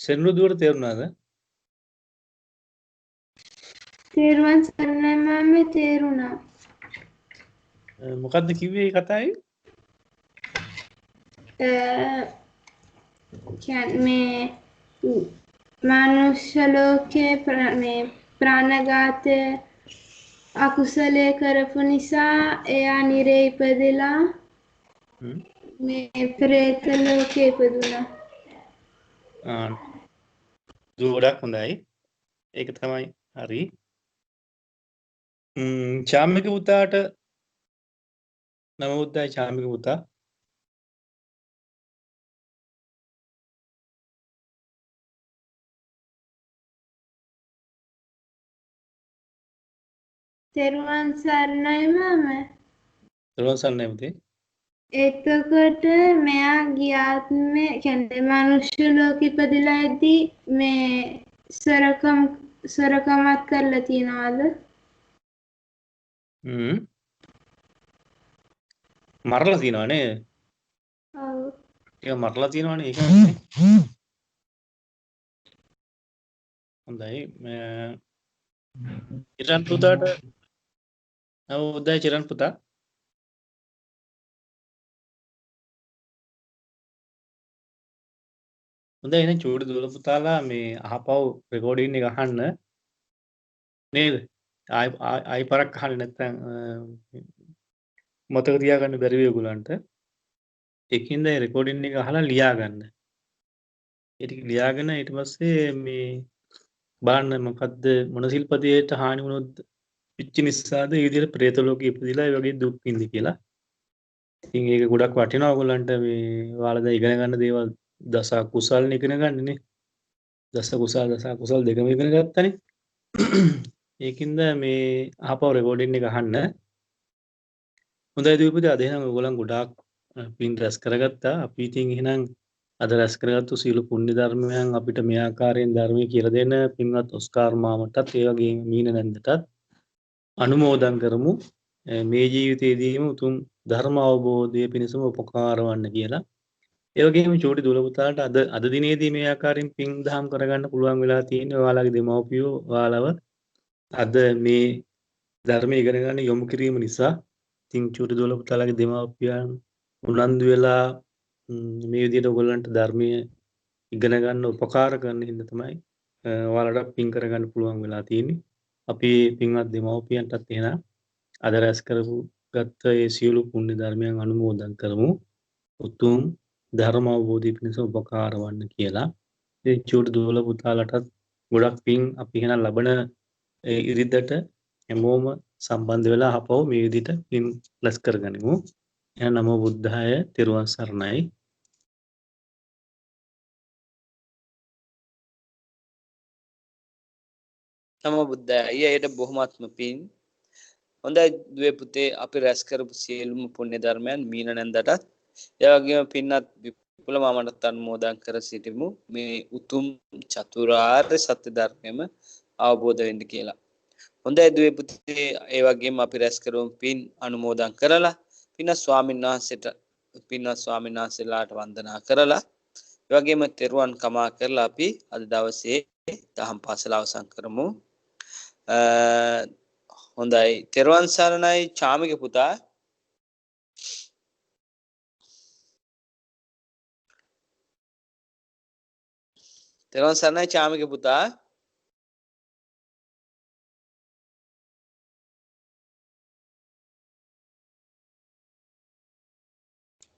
සෙන්රුදුවට තේරුණාද? තේරුවන් සරණයි මාමේ තේරුණා. මොකක්ද කිව්වේ මේ කතාවේ? මේ මනුෂ්‍ය ලෝකයේ මේ ප්‍රාණඝාතය අකුසලයේ කරපු නිසා එයා නිරේ ඉපදෙලා මේ ප්‍රේත ලෝකේ ඉපදුණා. ගොඩක් හොඳයි. ඒක තමයි හරි. චාමික පුතාට නම බුද්ධාය චාමික පුතා. තෙරුවන් සරණයි මාමේ. තෙරුවන් සරණයි පුතේ. එතකොට මෙයා ගියාත්මේ කියන්නේ මනුෂ්‍ය ලෝකෙ ඉපදිලා ඇද්දි මේ සොරකමක් කරලා තියනවාද? මරලා තියනවා නේද? ඔව්. ඒක මරලා තියනවනේ ඒක. හොඳයි. චිරන් පුතාට නම බුද්ධාය චිරන් පුතා. හොඳයි එහෙනම් චූටි දුවල පුතාලා මේ අහපව් රෙකෝඩින් එක අහන්න නේද? ආයි පරක් අහන්න නැත්නම් මතක තියාගන්න බැරි වෙයි ඔයගලන්ට. ඒකින්ද රෙකෝඩින් එක අහලා ලියා ගන්න. ඒ ටික ලියාගෙන ඊට පස්සේ මේ බලන්න මොකද්ද මොන සිල්පදයට හානි වුණොත් පිච්ච නිසාද ඒ විදිහට പ്രേත ලෝකෙ ඉපදිලා ඒ වගේ දුක් විඳි කියලා. ඉතින් ඒක ගොඩක් වටිනවා ඔයගලන්ට මේ ඔයාලා දැන් ඉගෙන ගන්න දේවල් දස කුසල්නේ ඉගෙන ගන්නනේ. දස කුසල් දෙකම ඉගෙන ගත්තානේ. ඒකින්ද මේ අහපව රෙකෝඩින් එක අහන්න. හොඳයි දීපුදී අද එහෙනම් ඔයගොල්ලන් ගොඩාක් පින් රැස් කරගත්තා. අපි ඉතින් එහෙනම් අද රැස් කරගත්තු සීල පුණ්‍ය ධර්මයන් අපිට මේ ආකාරයෙන් ධර්මයේ කියලා දෙන පින්වත් ඔස්කාර් මාමටත් ඒ වගේම මීන නැන්දටත් අනුමෝදන් කරමු. මේ ජීවිතයේදීම උතුම් ධර්ම අවබෝධය පිණිසම උපකාර වන්න කියලා. ඒ වගේම චූටි දුවල පුතාලට අද දිනේදී මේ ආකාරයෙන් පින් දහම් කරගන්න පුළුවන් වෙලා තියෙන්නේ ඔයාලගේ දෙමව්පියෝ ඔයාලව අද මේ ධර්මය ඉගෙන ගන්න යොමු කිරීම නිසා. ඉතින් චූටි දුවල පුතාලගේ දෙමව්පියන් උනන්දු වෙලා මේ විදිහට ඔයගොල්ලන්ට ධර්මය ඉගෙන ගන්න උපකාර කරන හින්දා තමයි ඔයාලට පින් කරගන්න පුළුවන් වෙලා තියෙන්නේ. අපි පින්වත් දෙමව්පියන්ටත් එහෙනම් අද රැස් කරපු ගත්ත ඒ සියලු පුණ්‍ය ධර්මයන් අනුමෝදන් කරමු. උතුම් ධර්ම අවබෝධය පිණිස උපකාර වන්න කියලා. ඉතින් චූටි දුවල පුතාලටත් ගොඩක් පින් අපි එහෙනම් ලබන ඉරිද්දට හැමෝම සම්බන්ධ වෙලා ආපහු මේ විදිහට පින් රැස් කරගනිමු. එහෙනම් නමෝ බුද්ධාය තෙරුවන් සරණයි. නමෝ බුද්ධාය. ඊට බොහොමත්ම පින්. හොඳයි දුවේ පුතේ අපි රැස් කරපු සියලුම පුණ්‍ය ධර්මයන් මීන නැන්දටත් ඒ වගේම පින්වත් විපුල මාමටත් අනුමෝදන් කර සිටිමු මේ උතුම් චතුරාර්ය සත්‍ය ධර්මයම අවබෝධ වෙන්න කියලා. හොඳයි දුවේ පුතේ ඒ වගේම අපි රැස් කරමු පින් අනුමෝදන් කරලා පින්වත් ස්වාමීන් වහන්සේලාට වන්දනා කරලා ඒ වගේම තෙරුවන් කමා කරලා අපි අද දවසේ දහම් පාසල අවසන් කරමු. හොඳයි තෙරුවන් සරණයි චාමික පුතා. තෙරුවන් සරණයි චාමික පුතා.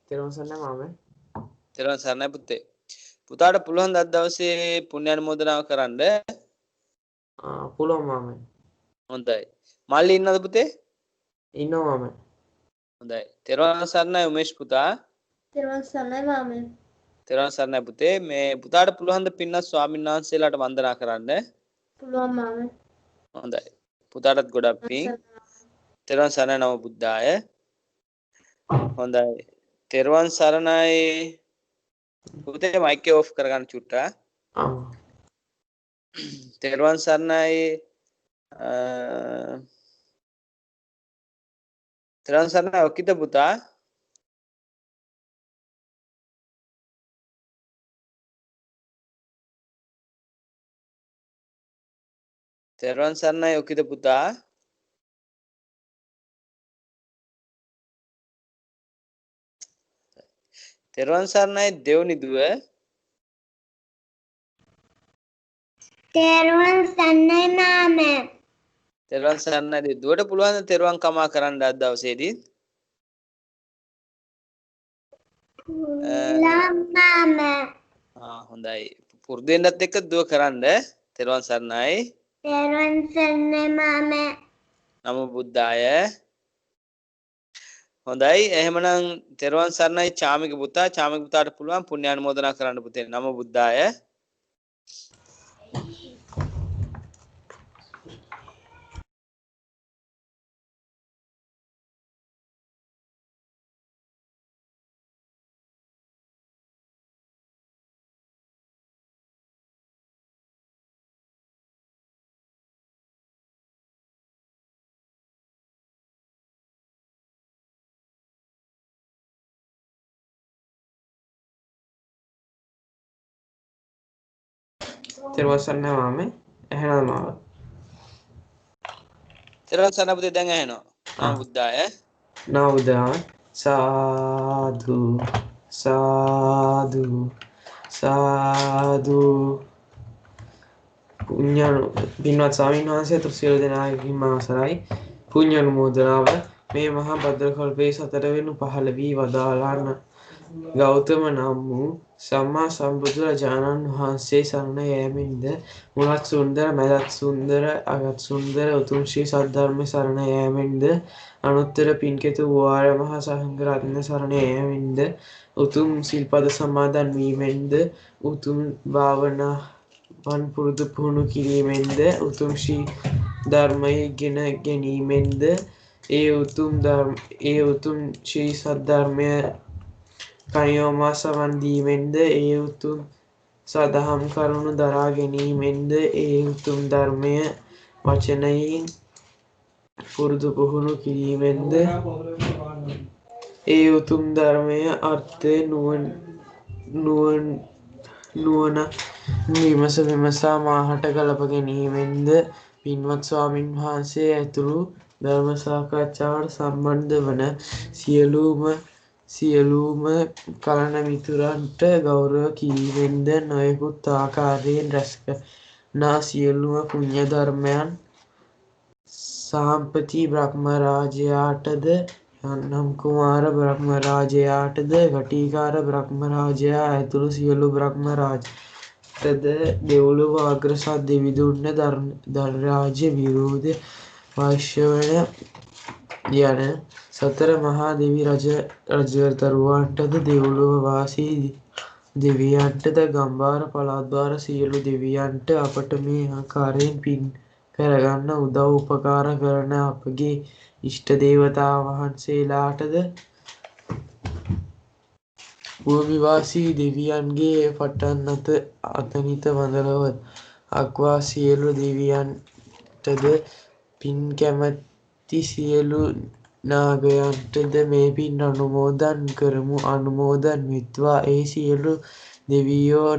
තෙරුවන් සරණයි මාමේ. තෙරුවන් සරණයි පුතේ. පුතාට පුළුවන් අද දවසේ පුණ්‍ය අනුමෝදනාව කරන්න. පුළුවන් මාමේ. හොඳයි. මල්ලි ඉන්නවද පුතේ? ඉන්නවා මාමේ. හොඳයි. තෙරුවන් සරණයි උමේෂ් පුතා. තෙරුවන් සරණයි මාමේ. තෙරුවන් සරණයි පුතේ. මේ පුතාට පුළුවන් ද පින්වත් ස්වාමීන් වහන්සේලාට වන්දනා කරන්න? පුළුවන් මාමේ. හොඳයි. පුතාටත් ගොඩක් පින්. තෙරුවන් සරණයි නම බුද්ධාය. හොඳයි. තෙරුවන් සරණයි පුතේ මයික් එක ඔෆ් කරගන්න චුට්ටා. තෙරුවන් සරණයි තෙරුවන් සරණයි ඔකිත පුතා. තෙරුවන් සරණයි ඔකිත පුතා. තෙරුවන් සරණයි දෙවනි දුව. තෙරුවන් සරණයි මාමේ. තෙරුවන් සරණයි දුවට පුළුවන් ද තෙරුවන් කමා කරන්න අද දවසේදී? මාමේ. හොඳයි. පුරුදු වෙන්නත් එක්ක දුව කරන්න. තෙරුවන් සරණයි. තෙරුවන් සරණයි මාමේ. නමෝ බුද්ධාය. හොඳයි එහෙමනම් තෙරුවන් සරණයි චාමික පුතා. චාමික පුතාට පුළුවන් පුණ්‍ය අනුමෝදනා කරන්න පුතේ. නමෝ බුද්ධාය. තෙරුවන් සරණයි මාමේ. එහෙනම් මාව. තෙරුවන් සරණයි පුතේ දැන් ඇහෙනවා. නමෝ බුද්ධාය. නමෝ බුද්ධාය. සාදු සාදු සාදු. පින්වත් ස්වාමීන් වහන්සේ තුසියලු දෙනාගේම අවසරයි. පුණ්‍ය අනුමෝදනාව මේ මහා භද්‍ර කල්පයේ 4 වෙනි පහළ වී වදාළාන ගෞතම නම් වූ සම්මා සම්බුදුරජාණන් වහන්සේ සරණ යෑමෙන්ද මුලත් සුන්දර මැදත් සුන්දර අගත් සුන්දර උතුම් ශ්‍රී සද්ධර්ම සරණ යෑමෙන්ද අනුත්තර පින්කෙතු වූ මහා සංඝ රත්න සරණ යෑමෙන්ද උතුම් සිල්පද සමාදන් වීමෙන්ද උතුම් භාවනා වන් පුරුදු පුහුණු කිරීමෙන්ද උතුම් ශ්‍රී ධර්මය ඉගෙන ගැනීමෙන්ද ඒ උතුම් ශ්‍රී සද්ධර්මය කණියෝමා සවන් දීමෙන්ද ඒ උතුම් සදහම් කරුණු දරා ගැනීමෙන්ද ඒ උතුම් ධර්මය වචනයෙන් පුරුදු පුහුණු කිරීමෙන්ද ඒ උතුම් ධර්මය අර්ථය නුවණ විමසා මාහට ගලප ගැනීමෙන්ද පින්වත් ස්වාමින් වහන්සේ ඇතුළු ධර්ම සාකච්ඡාවට සම්බන්ධ වන සියලුම කලණ මිතුරන්ට ගෞරව කිරීමෙන්ද නොයෙකුත් ආකාරයෙන් රැස්කනා සියලුම පුණ්‍ය ධර්මයන් සාම්පති බ්‍රහ්මරාජයාටද යන්නම් කුමාර බ්‍රහ්මරාජයාටද කටීකාර බ්‍රහ්මරාජයා ඇතුළු සියලු බ්‍රහ්මරාජයාටද දෙව්ලොව අග්‍රසත් දෙවිඳුන්ට ධනරාජ්‍ය විරෝධ වෛශ්‍රවණ යන සතර මහා දෙවි රජදරුවන්ටද දෙව්ලොව වාසී දෙවියන්ටද ගම්භාර පළාත්භාර සියලු දෙවියන්ට අපට මේ ආකාරයෙන් පින් කරගන්න උදව් උපකාර කරන අපගේ ඉෂ්ට දේවතා වහන්සේලාටද භූමිවාසී දෙවියන්ගේ පටන් අතනිත වඳලව අක්වා සියලු දෙවියන්ටද පින් කැමැති සියලු නාගයන්ටද මේ පින් අනුමෝදන් කරමු. අනුමෝදන් වෙත්වා. ඒ සියලු දෙවියෝ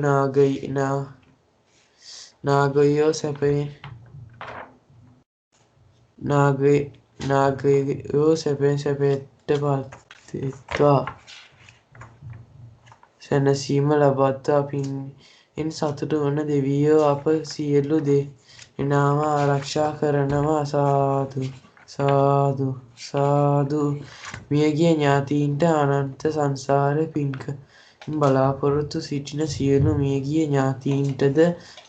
නාගයෝ සැපෙන් සැපයට පත්වෙත්වා. සැනසීම ලබත්වා. පින්ෙන් සතුටු වන දෙවියෝ අප සියලු දෙනාම ආරක්ෂා කරනවා. සාදු සාදු සාදු. මියගිය ඥාතීන්ට අනන්ත සංසාර පින්කමින් බලාපොරොත්තු සිටින සියලු මියගිය ඥාතීන්ටද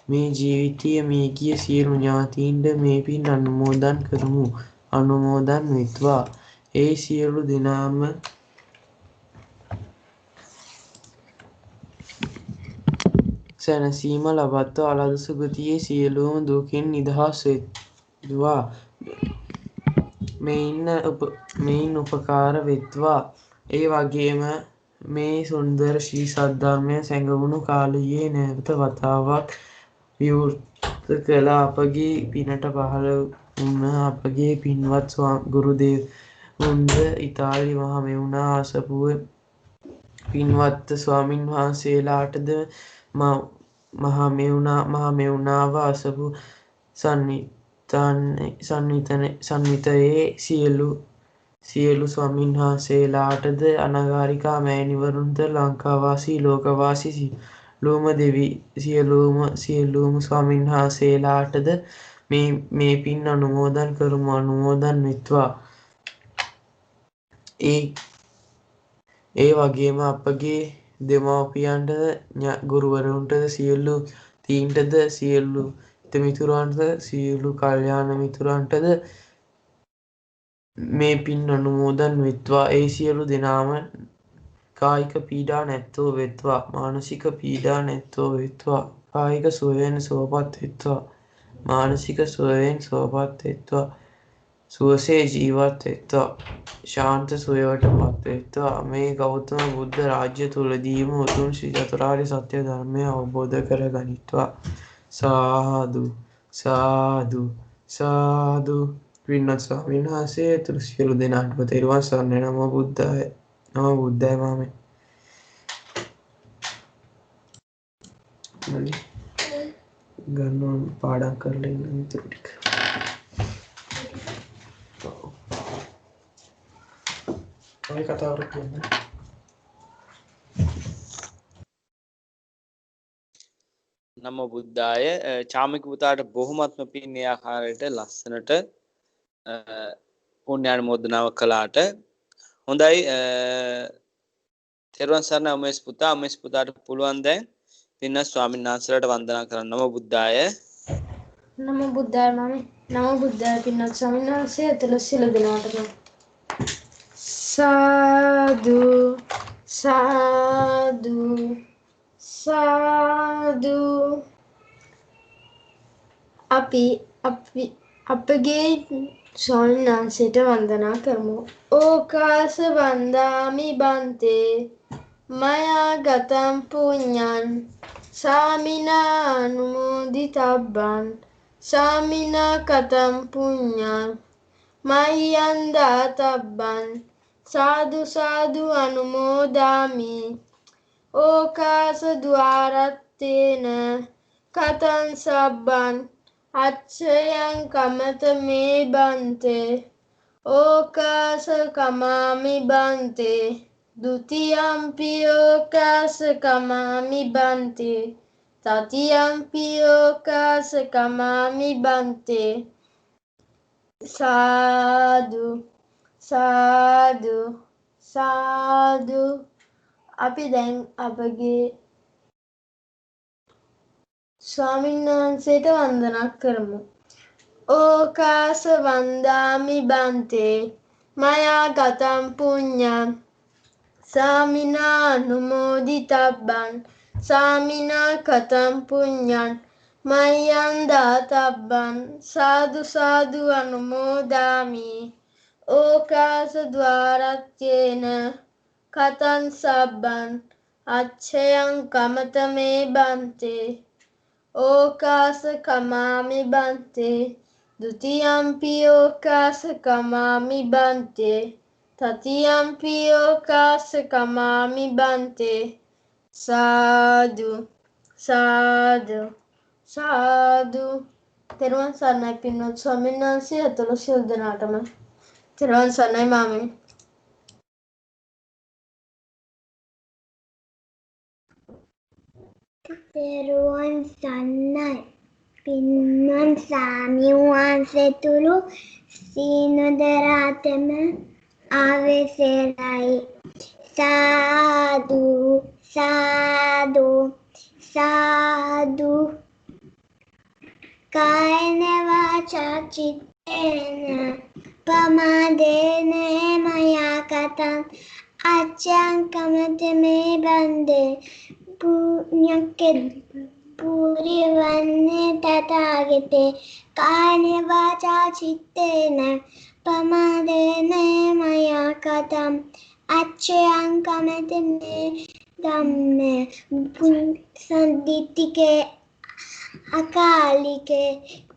මේ ජීවිතයේ මියගිය සියලු ඥාතීන්ට මේ පින් අනුමෝදන් කරමු. අනුමෝදන් වෙත්වා. ඒ සියලු දෙනාම සැනසීම ලබත්වා. අලද සුගතියේ සියලුම දුකින් නිදහස් වෙත්වා. මෙයින් උපකාර වෙත්වා. ඒ වගේම මේ සුන්දර ශ්‍රී සද්ධර්මය සැඟවුණු කාලයේ නැවත වතාවක් විවෘත කළ අපගේ පිනට පහළ වුණ අපගේ පින්වත් ගුරුදේවුන්ද ඉතාලි මහමෙවුනා අසපුව පින්වත් ස්වාමින් වහන්සේලාටද මහමෙවුනාව අසපු සන්විතයේ සියලු ස්වාමින් වහන්සේලාටද අනගාരികා මෑණිවරුන්ට ලංකාවාසී ලෝකවාසී සියලුම ස්වාමින් වහන්සේලාටද මේ පින් අනුමෝදන් කරමු. අනුමෝදන් වෙත්වා. ඒ වගේම අපගේ දෙමව්පියන්ටද ගුරුවරුන්ටද සියලු තීන්ටද සියලු මිතුරන්ටද සියලු කල්යාණ මිතුරන්ටද මේ පින් අනුමෝදන් වෙත්වා. ඒ සියලු දෙනාම කායික පීඩා නැත්තෝ වෙත්වා. මානසික පීඩා නැත්තෝ වෙත්වා. කායික සුවයෙන් සුවපත් වෙත්වා. මානසික සුවයෙන් සුවපත් වෙත්වා. සුවසේ ජීවත් වෙත්වා. ශාන්ත සුවයට පත් වෙත්වා. මේ ගෞතම බුද්ධ රාජ්‍ය තුලදීම උතුම් ශ්‍රී චතුරාර්ය සත්‍ය ධර්මය අවබෝධ කර ගනිත්වා. සාදු සාදු සාදු. පින්වත් ස්වාමීන් වහන්සේ ඇතුළු සියලු දෙනාටම තෙරුවන් සරණයි. නමෝ බුද්ධාය. නමෝ බුද්ධාය මාමේ. ගන්න පාඩම් කරලා ඉන්න මිතුරු ටික. ඔය කතාවට කියන්නේ නමෝ බුද්ධාය. චාමික පුතාට බොහොමත්ම පින් මේ ආකාරයට ලස්සනට පුණ්‍යානුමෝදනාව කළාට හොඳයි. තෙරුවන් සරණයි උමේෂ් පුතා. උමේෂ් පුතාට පුළුවන් දැන් පින්වත් ස්වාමීන් වහන්සේලාට වන්දනා කරන්න. නමෝ බුද්ධාය. නමෝ බුද්ධාය මාමේ. නමෝ බුද්ධාය. පින්වත් ස්වාමීන් වහන්සේ ඇතුළු සියලු දෙනාටම සාදු සාදු සාදු. අපගේ ස්වාමීන් වහන්සේට වන්දනා කරමු. ඕකාස වන්දාමි බන්තේ මයා ගතම් පුඤ්ඤං සාමිනා අනුමෝදිතබ්බං සාමිනා කතම් පුඤ්ඤං මයං දාතබ්බං සාදු සාදු අනුමෝදාමි. ඕකාසද්වාරත්තේන කතං සබ්බං අච්ඡයං කමත මේ බන්තේ ඕකාස කමාමි බන්තේ ဒုတိယံ පි ඕකාස කමාමි බන්තේ තතියං පි ඕකාස කමාමි බන්තේ සාදු සාදු සාදු අපි දැන් අපගේ ස්වාමීන් වහන්සේට වන්දනා කරමු. ඕකාස වන්දාමි බන්තේ මයා ගතම් පුඤ්ඤං සාමිනා අනුමෝදිතබ්බං සාමිනා කතම් පුඤ්ඤං මයං දාතබ්බං සාදු සාදු අනුමෝදාමි ඕකාස ద్వාරත්තේන කතං සබ්බං අච්ඡයං කමත මේ බන්තේ ඕකාස කමාමි බන්තේ ဒုတိယံ පි ඕකාස කමාමි බන්තේ තතියං පි ඕකාස කමාමි බන්තේ සාදු සාදු සාදු තෙරුවන් සරණයි පින්වත් ස්වාමීන් වහන්සේ අතුළු සියලු දෙනාටම තෙරුවන් සරණයි මාමේ. තෙරුවන් සරණයි පින්වත් ස්වාමීන් වහන්සේතුළු සීනු දරාතෙම ආවේසෙලයි සාදු සාදු සාදු කායන වාචා චිත්තේන පමාදේන මයා කතං අච්ඡං කමත මේ බන්දේ පුඤ්ඤක්කේ පුරි වන්නේ තථාගතේ කායන වාචා චිත්තේන පමාදේන මයා කතං අච්ඡං කමත මේ ධම්මේ සම්දිත්තිකේ අකාලිකේ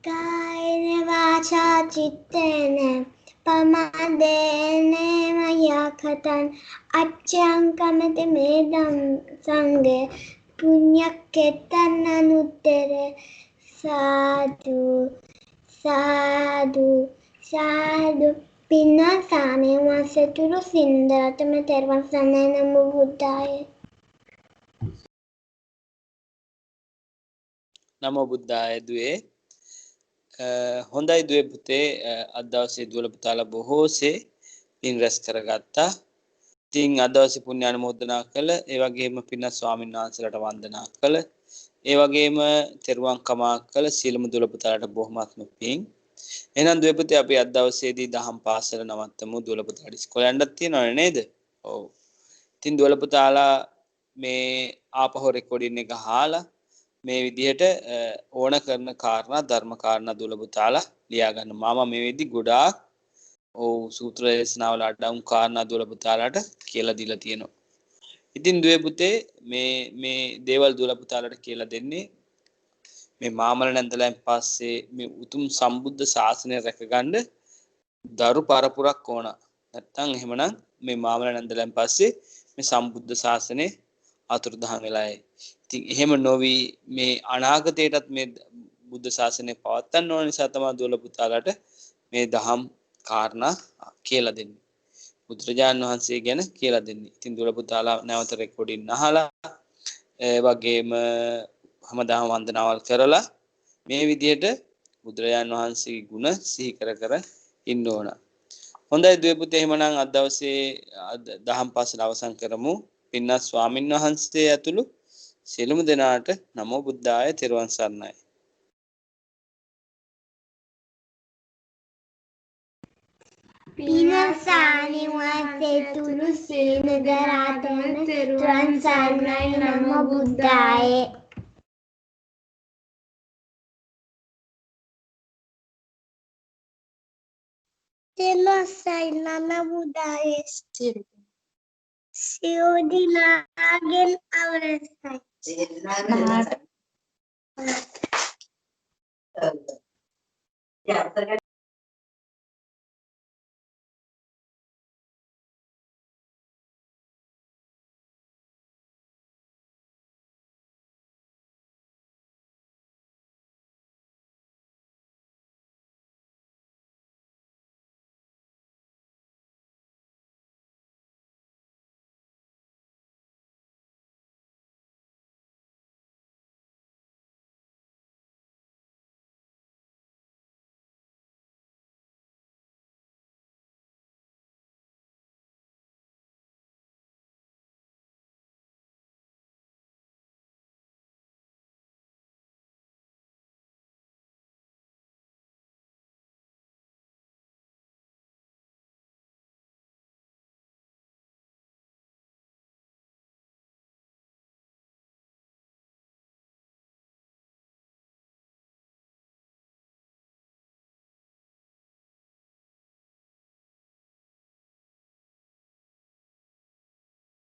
කායන වාචා චිත්තේන පමාදේන මයා කතං අච්ඡං කමත මේ සංඝේ පුඤ්ඤක්කෙතං අනුත්තර සාදු සාදු සාදු පින්වත් ස්වාමීන් වහන්සේතුළු සින්දරතම තෙරුවන් සරණයි නමෝ බුද්ධාය. නමෝ බුද්ධාය දුවේ. හොඳයි දුවේ පුතේ, අද දවසේ දුවල පුතාලා බොහෝසේ පින් රැස් කරගත්තා. ඉතින් අද දවසේ පුණ්‍ය අනුමෝදනා කළ, ඒ වගේම පින්වත් ස්වාමීන් වහන්සේලාට වන්දනා කළ, ඒ වගේම තෙරුවන් කමා කළ සියලුම දුවල පුතාලාට බොහොමත්ම පින්. එහෙනම් දුවේ පුතේ අපි අද දවසේදී දහම් පාසල නවත්තමු. දුවල පුතාලාට ඉස්කෝලේ යන්නත් තියෙනවනේ නේද? ඔව්. ඉතින් දුවල පුතාලා මේ ආපහු රෙකෝඩින් එක අහලා මේ විදිහට ඕන කරන කාරණා ධර්ම කාරණා දුවල පුතාලා ලියා ගන්න. මාමා මේ වෙද්දි ගොඩාක් සූත්‍ර දේශනාවල අඩම් කාරණා දුවල පුතාලාට කියලා දීලා තියෙනවා. ඉතින් දුවේ පුතේ මේ දේවල් දුවල පුතාලාට කියලා දෙන්නේ මේ මාමල නැන්දලයන් පස්සේ මේ උතුම් සම්බුද්ධ ශාසනය රැකගන්න දරු පරපුරක් ඕන. නැත්තම් එහෙමනම් මේ මාමල නැන්දලයන් පස්සේ මේ සම්බුද්ධ ශාසනය අතුරුදහන් වෙලායි. ඉතින් එහෙම නොවි මේ අනාගතයටත් මේ බුද්ධ ශාසනය පවත්වන්න ඕන නිසා තමයි දුවල පුතාලාට මේ දහම් කාරණා කියලා දෙන්නේ. බුදුරජාණන් වහන්සේ ගැන කියලා දෙන්නේ. ඉතින් දුවල පුතාලා නැවත රෙකෝඩින් අහලා ඒ වගේම හැමදාම වන්දනාවල් කරලා මේ විදිහට බුදුරජාණන් වහන්සේගේ ගුණ සිහි කර කර ඉන්න ඕන. හොඳයි දුවේ පුතේ, එහෙමනම් අද දවසේ දහම් පාසල අවසන් කරමු. පින්වත් ස්වාමින් වහන්සේ ඇතුළු සියලුම දෙනාට නමෝ බුද්ධාය. තෙරුවන් සරණයි. පින්වත් ස්වාමීන් වහන්සේතුළු සියලු දෙනාටම තෙරුවන් සරණයි නමෝ බුද්ධාය. තෙරුවන් සරණයි නමෝ බුද්ධාය. සියලු දිනාගෙන් අවසරයි.